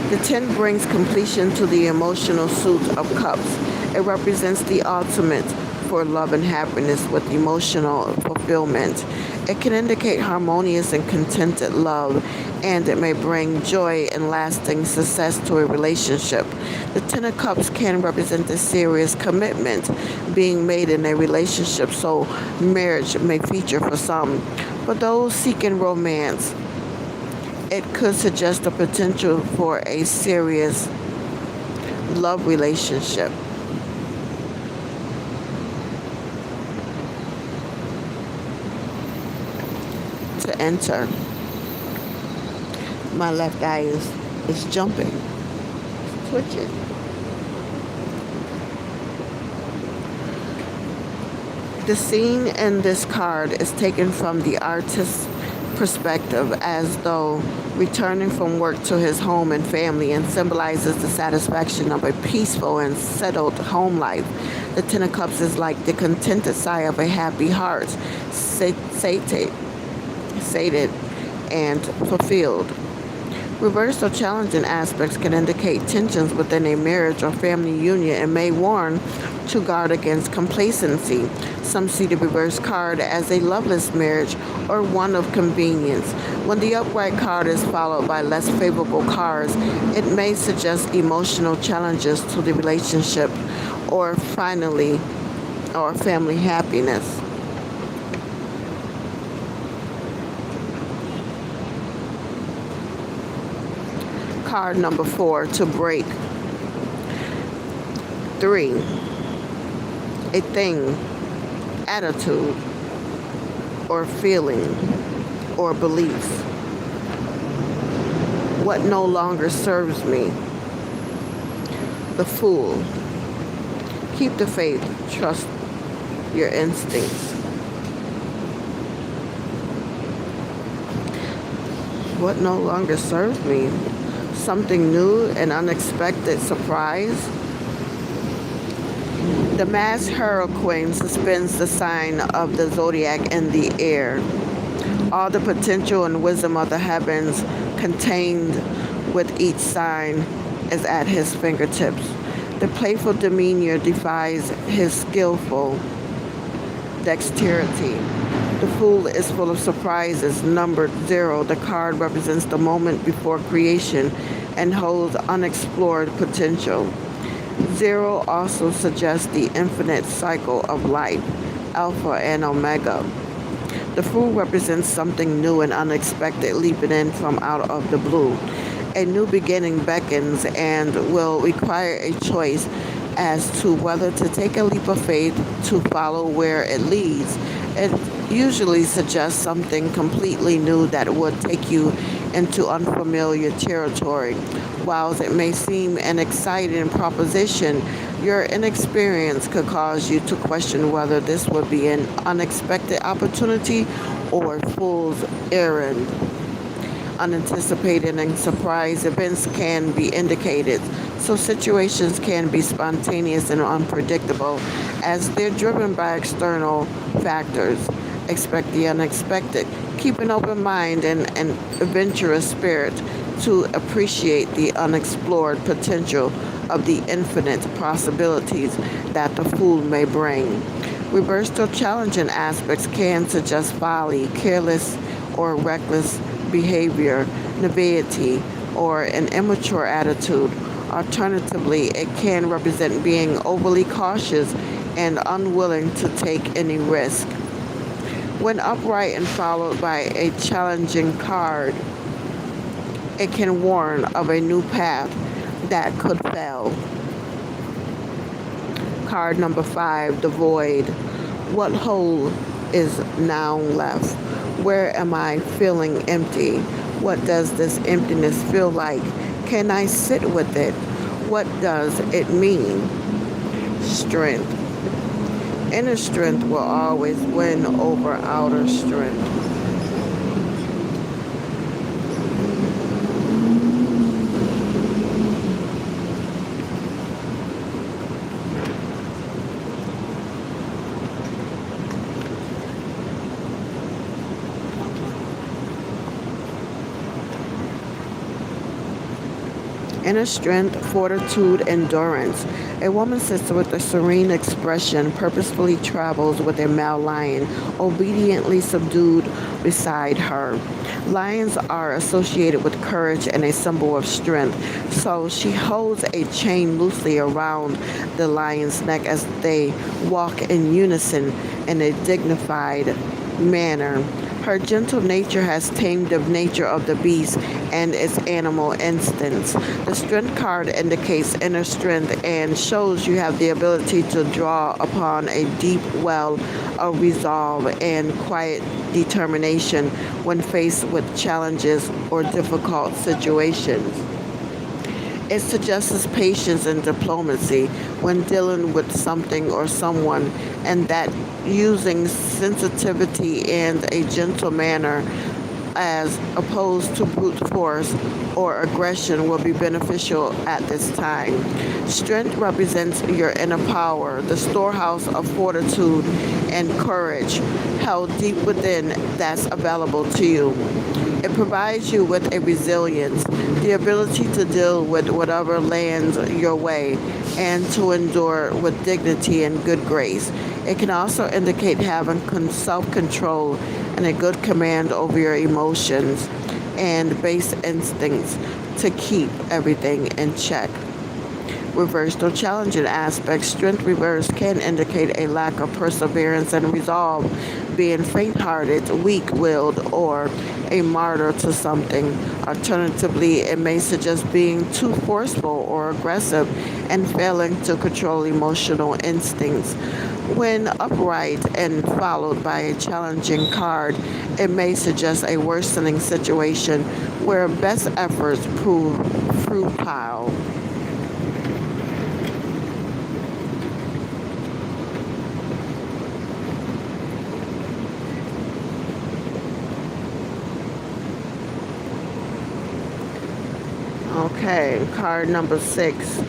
The 10 brings completion to the emotional suit of cups. It represents the ultimate for love and happiness with emotional fulfillment. It can indicate harmonious and contented love, and it may bring joy and lasting success to a relationship. The Ten of Cups can represent a serious commitment being made in a relationship, so marriage may feature for some. For those seeking romance, it could suggest the potential for a serious love relationship. To enter. My left eye is jumping, it's twitching. The scene in this card is taken from the artist's perspective as though returning from work to his home and family, and symbolizes the satisfaction of a peaceful and settled home life. The Ten of Cups is like the contented sigh of a happy heart, sated and fulfilled. Reversed or challenging aspects can indicate tensions within a marriage or family union and may warn to guard against complacency. Some see the reverse card as a loveless marriage or one of convenience. When the upright card is followed by less favorable cards, it may suggest emotional challenges to the relationship or finally or family happiness. Card number 4, to break. 3, a thing, attitude, or feeling, or belief. What no longer serves me. The Fool. Keep the faith, trust your instincts. What no longer serves me. Something new and unexpected surprise. The masked hurricane suspends the sign of the zodiac in the air. All the potential and wisdom of the heavens contained with each sign is at his fingertips. The playful demeanor defies his skillful dexterity. The Fool is full of surprises, numbered 0. The card represents the moment before creation and holds unexplored potential. 0 also suggests the infinite cycle of life, Alpha and Omega. The Fool represents something new and unexpected leaping in from out of the blue. A new beginning beckons and will require a choice as to whether to take a leap of faith to follow where it leads. It usually suggests something completely new that would take you into unfamiliar territory. While it may seem an exciting proposition, your inexperience could cause you to question whether this would be an unexpected opportunity or a fool's errand. Unanticipated and surprise events can be indicated, so situations can be spontaneous and unpredictable as they're driven by external factors. Expect the unexpected. Keep an open mind and an adventurous spirit. to appreciate the unexplored potential of the infinite possibilities that the fool may bring. Reversed or challenging aspects can suggest folly, careless or reckless behavior, naivety, or an immature attitude. Alternatively, it can represent being overly cautious and unwilling to take any risk. When upright and followed by a challenging card, it can warn of a new path that could fail. Card number 5, the void. What hole is now left? Where am I feeling empty? What does this emptiness feel like? Can I sit with it? What does it mean? Strength. Inner strength will always win over outer strength. Inner strength, fortitude, endurance. A woman sits with a serene expression, purposefully travels with a male lion, obediently subdued beside her. Lions are associated with courage and a symbol of strength, so she holds a chain loosely around the lion's neck as they walk in unison in a dignified manner. Her gentle nature has tamed the nature of the beast and its animal instincts. The strength card indicates inner strength and shows you have the ability to draw upon a deep well of resolve and quiet determination when faced with challenges or difficult situations. It suggests patience and diplomacy when dealing with something or someone, and that using sensitivity and a gentle manner as opposed to brute force or aggression will be beneficial at this time. Strength represents your inner power, the storehouse of fortitude and courage held deep within that's available to you. It provides you with a resilience, the ability to deal with whatever lands your way and to endure with dignity and good grace. It can also indicate having self control and a good command over your emotions and base instincts to keep everything in check. Reversed or challenging aspects, strength reversed can indicate a lack of perseverance and resolve, being faint hearted, weak willed, or a martyr to something. Alternatively, it may suggest being too forceful or aggressive and failing to control emotional instincts. When upright and followed by a challenging card, it may suggest a worsening situation where best efforts prove futile. Okay, card number 6,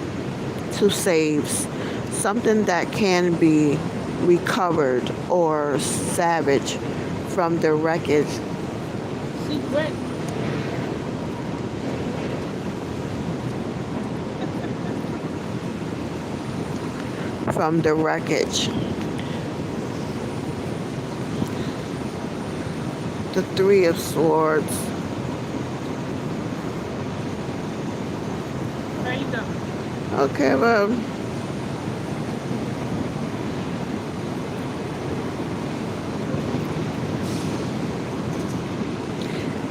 two saves. Something that can be recovered or salvaged from the wreckage. Secret. From the wreckage. The Three of Swords. How you doing? Okay, well,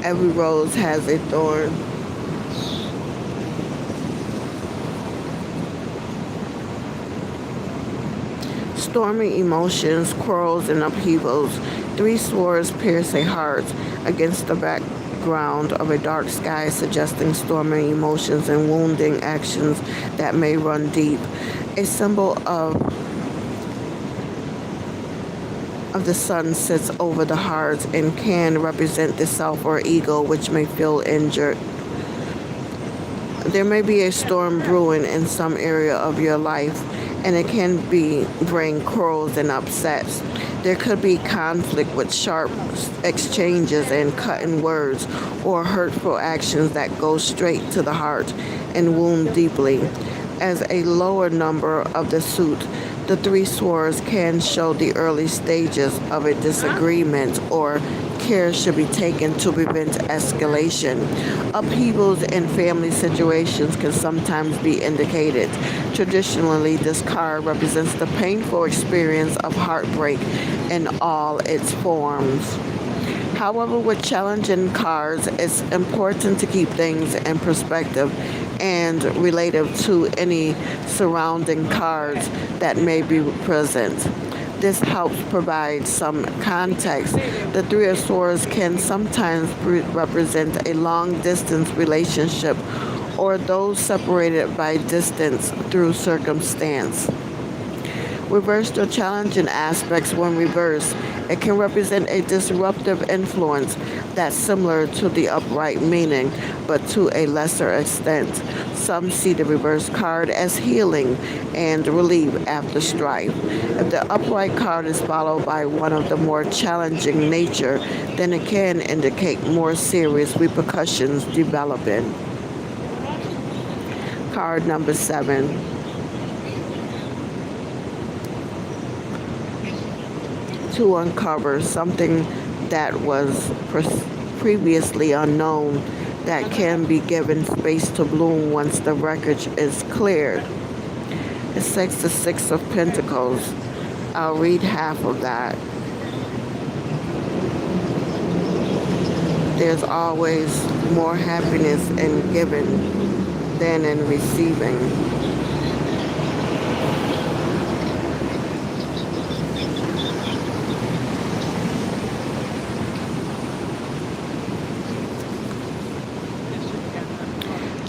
every rose has a thorn. Stormy emotions, quarrels, and upheavals. Three swords pierce a heart against the background of a dark sky, suggesting stormy emotions and wounding actions that may run deep. A symbol of the sun sits over the heart and can represent the self or ego, which may feel injured. There may be a storm brewing in some area of your life, and it can bring quarrels and upsets. There could be conflict with sharp exchanges and cutting words or hurtful actions that go straight to the heart and wound deeply. As a lower number of the suit, the three swords can show the early stages of a disagreement or care should be taken to prevent escalation. Upheavals in family situations can sometimes be indicated. Traditionally, this card represents the painful experience of heartbreak in all its forms. However, with challenging cards, it's important to keep things in perspective and relative to any surrounding cards that may be present. This helps provide some context. The Three of Swords can sometimes represent a long distance relationship or those separated by distance through circumstance. Reverse the challenging aspects when reversed. It can represent a disruptive influence that's similar to the upright meaning, but to a lesser extent. Some see the reverse card as healing and relief after strife. If the upright card is followed by one of the more challenging nature, then it can indicate more serious repercussions developing. Card number 7. To uncover something that was previously unknown that can be given space to bloom once the wreckage is cleared. It takes the Six of Pentacles. I'll read half of that. There's always more happiness in giving than in receiving.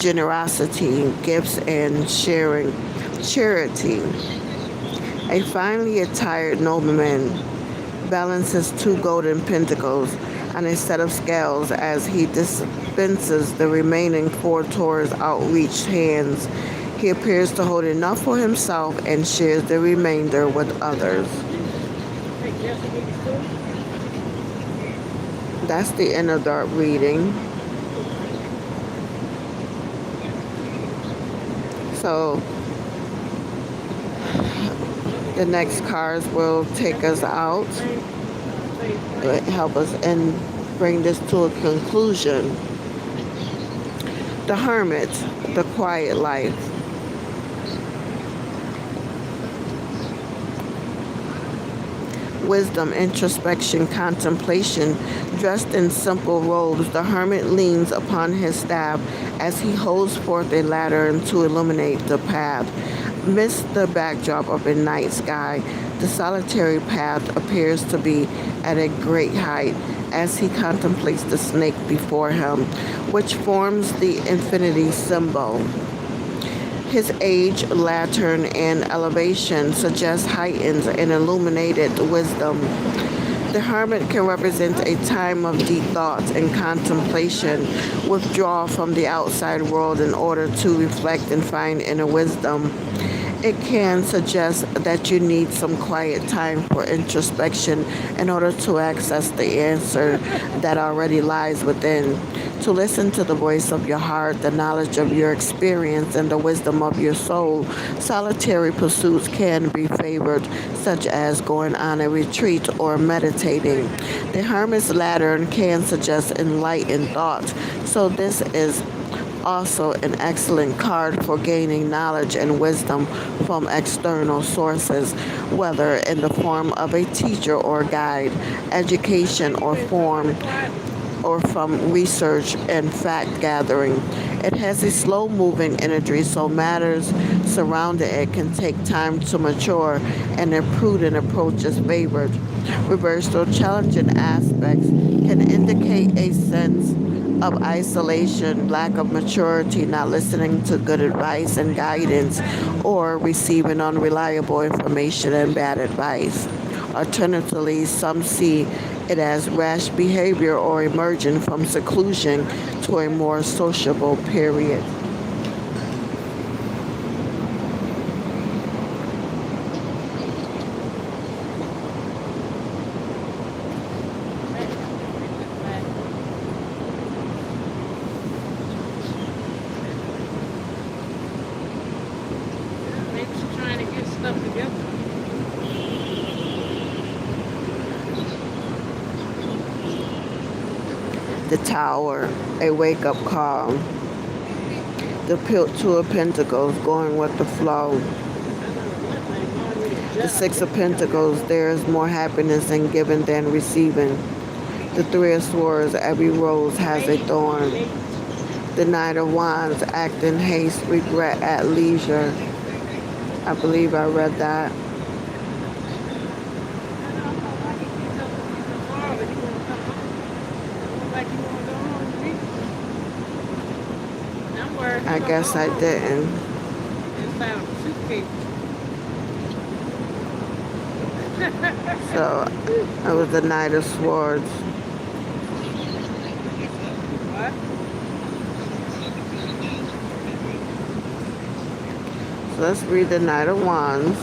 Generosity, gifts, and sharing. Charity. A finely attired nobleman balances two golden pentacles on a set of scales as he dispenses the remaining four towards outreached hands. He appears to hold enough for himself and shares the remainder with others. That's the end of the reading. So the next cards will take us out, help us and bring this to a conclusion. The Hermit, the quiet life. Wisdom, introspection, contemplation. Dressed in simple robes, the hermit leans upon his staff as he holds forth a lantern to illuminate the path. Amidst the backdrop of a night sky, the solitary path appears to be at a great height as he contemplates the snake before him, which forms the infinity symbol. His age, lantern, and elevation suggest heightened and illuminated wisdom. The hermit can represent a time of deep thought and contemplation, withdraw from the outside world in order to reflect and find inner wisdom. It can suggest that you need some quiet time for introspection in order to access the answer that already lies within. To listen to the voice of your heart, the knowledge of your experience, and the wisdom of your soul. Solitary pursuits can be favored, such as going on a retreat or meditating. The hermit's lantern can suggest enlightened thought, so this is also an excellent card for gaining knowledge and wisdom from external sources, whether in the form of a teacher or guide, education or from research and fact gathering. It has a slow moving energy, so matters surrounding it can take time to mature, and a prudent approach is favored. Reversed or challenging aspects can indicate a sense of isolation, lack of maturity, not listening to good advice and guidance, or receiving unreliable information and bad advice. Alternatively, some see it as rash behavior or emerging from seclusion to a more sociable period. stuff together. The Tower, a wake-up call. The Two of Pentacles, going with the flow. The Six of Pentacles, there is more happiness in giving than receiving. The Three of Swords, every rose has a thorn. The Knight of Wands, act in haste, regret at leisure. I believe I read that. I guess I didn't. So it was the Knight of Swords. What? So let's read the Knight of Wands.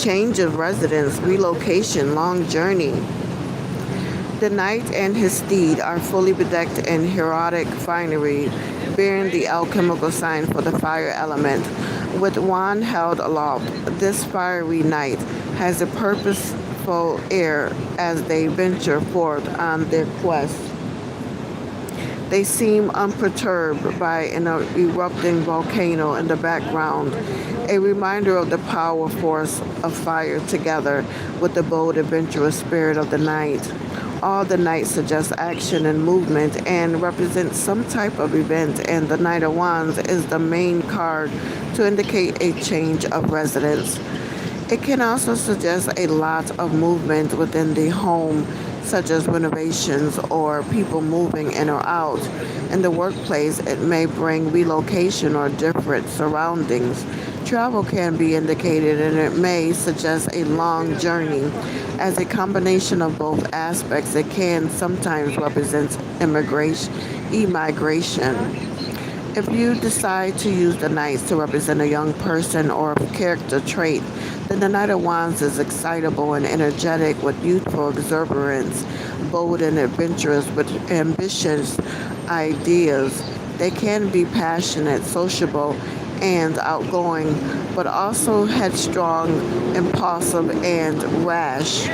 Change of residence, relocation, long journey. The knight and his steed are fully bedecked in heraldic finery, bearing the alchemical sign for the fire element. With wand held aloft, this fiery knight has a purposeful air as they venture forth on their quest. They seem unperturbed by an erupting volcano in the background, a reminder of the power force of fire together with the bold, adventurous spirit of the knight. All the knights suggest action and movement and represent some type of event, and the Knight of Wands is the main card to indicate a change of residence. It can also suggest a lot of movement within the home, such as renovations or people moving in or out. In the workplace, it may bring relocation or different surroundings. Travel can be indicated, and it may suggest a long journey. As a combination of both aspects, it can sometimes represent immigration. If you decide to use the knights to represent a young person or a character trait, then the Knight of Wands is excitable and energetic with youthful exuberance, bold and adventurous with ambitious ideas. They can be passionate, sociable, and outgoing, but also headstrong, impulsive, and rash.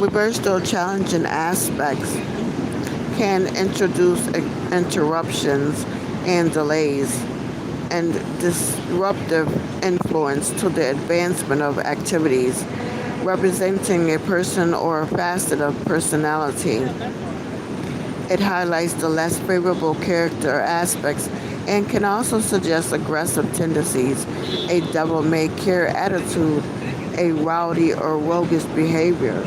Reversed or challenging aspects can introduce interruptions and delays and disruptive influence to the advancement of activities, representing a person or a facet of personality. It highlights the less favorable character aspects and can also suggest aggressive tendencies, a devil-may-care attitude, a rowdy or roguish behavior.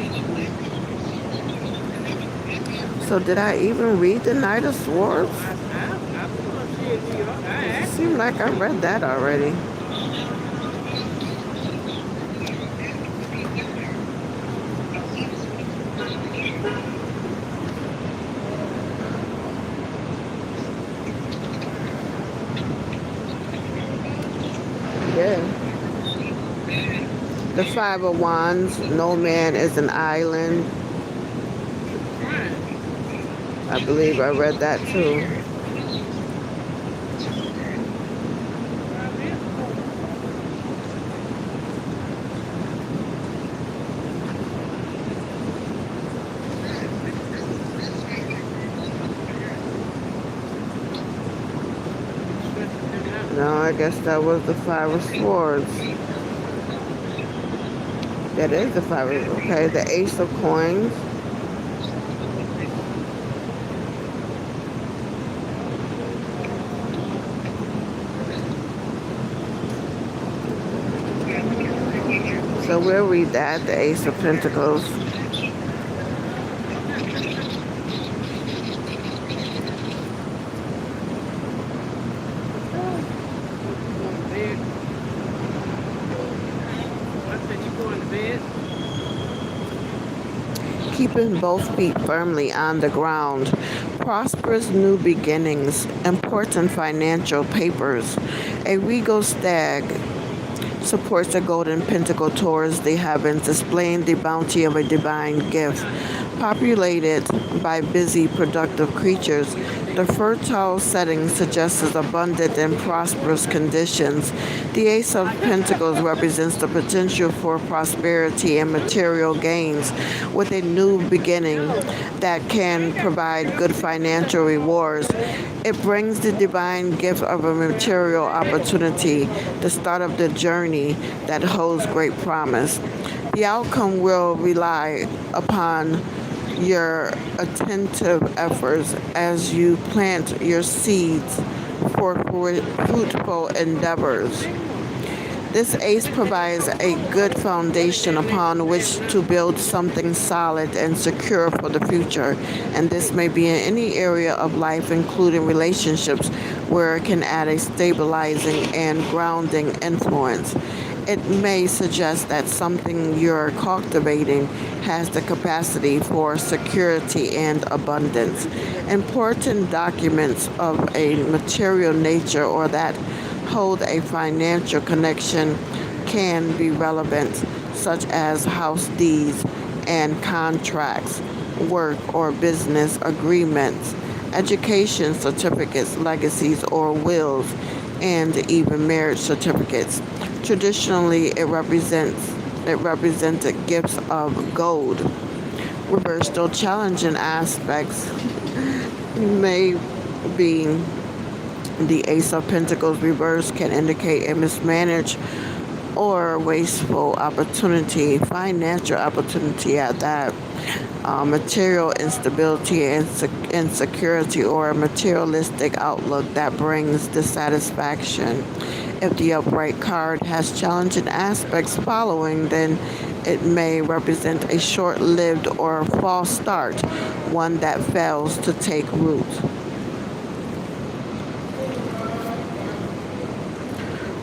So did I even read the Knight of Swords? It seemed like I read that already. Yeah. The Five of Wands, no man is an island. I believe I read that too. No, I guess that was the Five of Swords. That is the Five of, okay, the Ace of Coins. So we'll read that, the Ace of Pentacles. Keeping both feet firmly on the ground, prosperous new beginnings, important financial papers. A regal stag supports a golden pentacle towards the heavens, displaying the bounty of a divine gift. Populated by busy, productive creatures, the fertile setting suggests abundant and prosperous conditions. The Ace of Pentacles represents the potential for prosperity and material gains with a new beginning that can provide good financial rewards. It brings the divine gift of a material opportunity, the start of the journey that holds great promise. The outcome will rely upon your attentive efforts as you plant your seeds for fruitful endeavors. This ace provides a good foundation upon which to build something solid and secure for the future, and this may be in any area of life, including relationships, where it can add a stabilizing and grounding influence. It may suggest that something you're cultivating has the capacity for security and abundance. Important documents of a material nature or that hold a financial connection can be relevant, such as house deeds and contracts, work or business agreements, education certificates, legacies or wills, and even marriage certificates. Traditionally, it represented gifts of gold. Reversed or challenging aspects may be the Ace of Pentacles reverse can indicate a mismanaged or wasteful opportunity, financial opportunity at that, material instability and insecurity, or a materialistic outlook that brings dissatisfaction. If the upright card has challenging aspects following, then it may represent a short-lived or false start, one that fails to take root.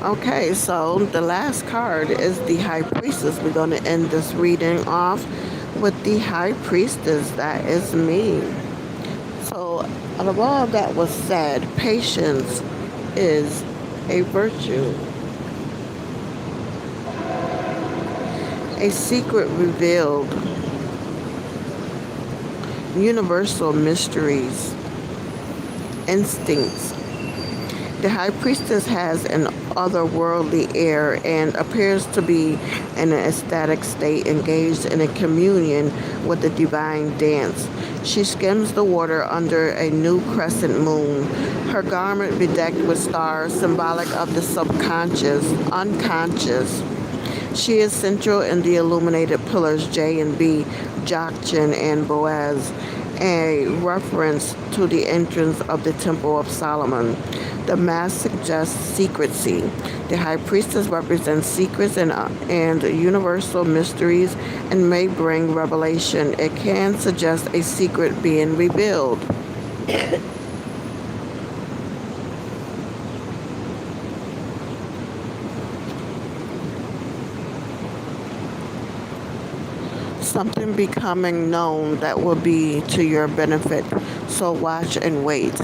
Okay, so the last card is the High Priestess. We're going to end this reading off with the High Priestess. That is me. So, out of all that was said, patience is a virtue. A secret revealed, universal mysteries, instincts. The High Priestess has an otherworldly air and appears to be in an ecstatic state, engaged in a communion with the divine dance. She skims the water under a new crescent moon, her garment bedecked with stars, symbolic of the subconscious, unconscious. She is central in the illuminated pillars J and B, Jachin and Boaz, a reference to the entrance of the Temple of Solomon. The mask suggests secrecy. The High Priestess represents secrets and universal mysteries and may bring revelation. It can suggest a secret being revealed. Something becoming known that will be to your benefit, so watch and wait.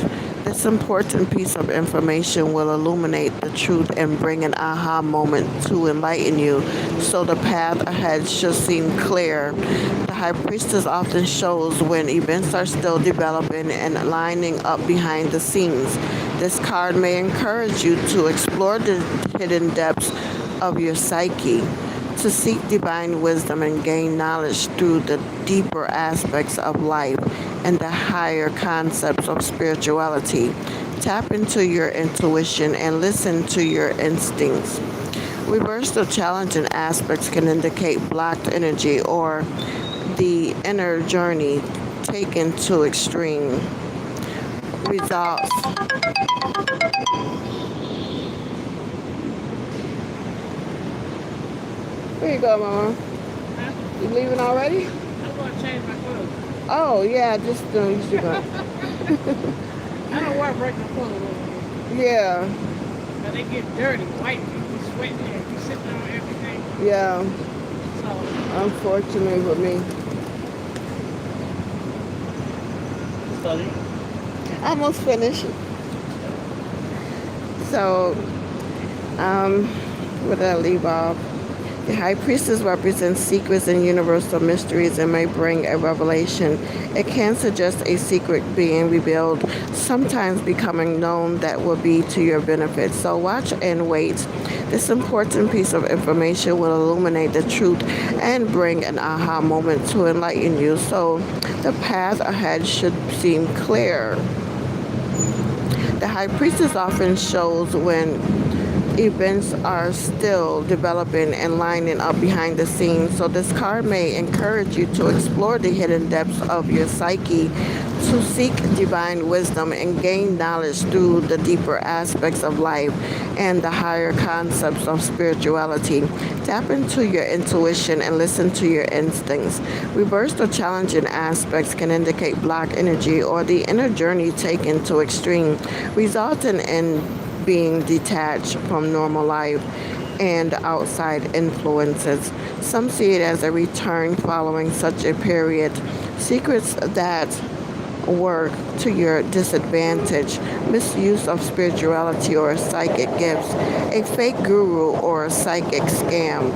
This important piece of information will illuminate the truth and bring an aha moment to enlighten you, so the path ahead should seem clear. The High Priestess often shows when events are still developing and lining up behind the scenes. This card may encourage you to explore the hidden depths of your psyche, to seek divine wisdom and gain knowledge through the deeper aspects of life and the higher concepts of spirituality. Tap into your intuition and listen to your instincts. Reversed or challenging aspects can indicate blocked energy or the inner journey taken to extreme results. Where you go, Mama? Huh? You leaving already? I'm going to change my clothes. Oh, yeah, just you should go. I don't wear regular clothes over here. Yeah, Now they get dirty, white, you be sweating there, you sitting on everything. yeah, So, unfortunately with me. study. Almost finished. So, where did I leave off? The high priestess represents secrets and universal mysteries and may bring a revelation. It can suggest a secret being revealed, sometimes becoming known that will be to your benefit. So watch and wait. This important piece of information will illuminate the truth and bring an aha moment to enlighten you. So the path ahead should seem clear. The high priestess often shows when events are still developing and lining up behind the scenes. So this card may encourage you to explore the hidden depths of your psyche, to seek divine wisdom and gain knowledge through the deeper aspects of life and the higher concepts of spirituality. Tap into your intuition and listen to your instincts. Reversed or challenging aspects can indicate blocked energy or the inner journey taken to extreme, resulting in being detached from normal life and outside influences. Some see it as a return following such a period. Secrets that work to your disadvantage, misuse of spirituality or psychic gifts, a fake guru or a psychic scam.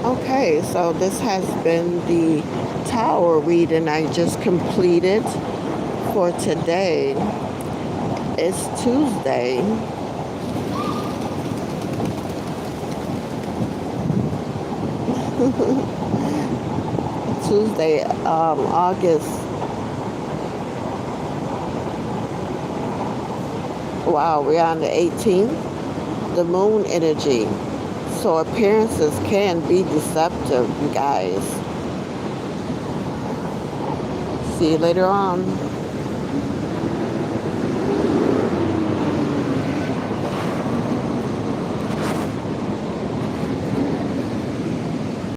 Okay, so this has been the tower reading I just completed for today. It's Tuesday. Tuesday, August. Wow, we're on the 18th. The moon energy. So appearances can be deceptive, you guys. See you later on.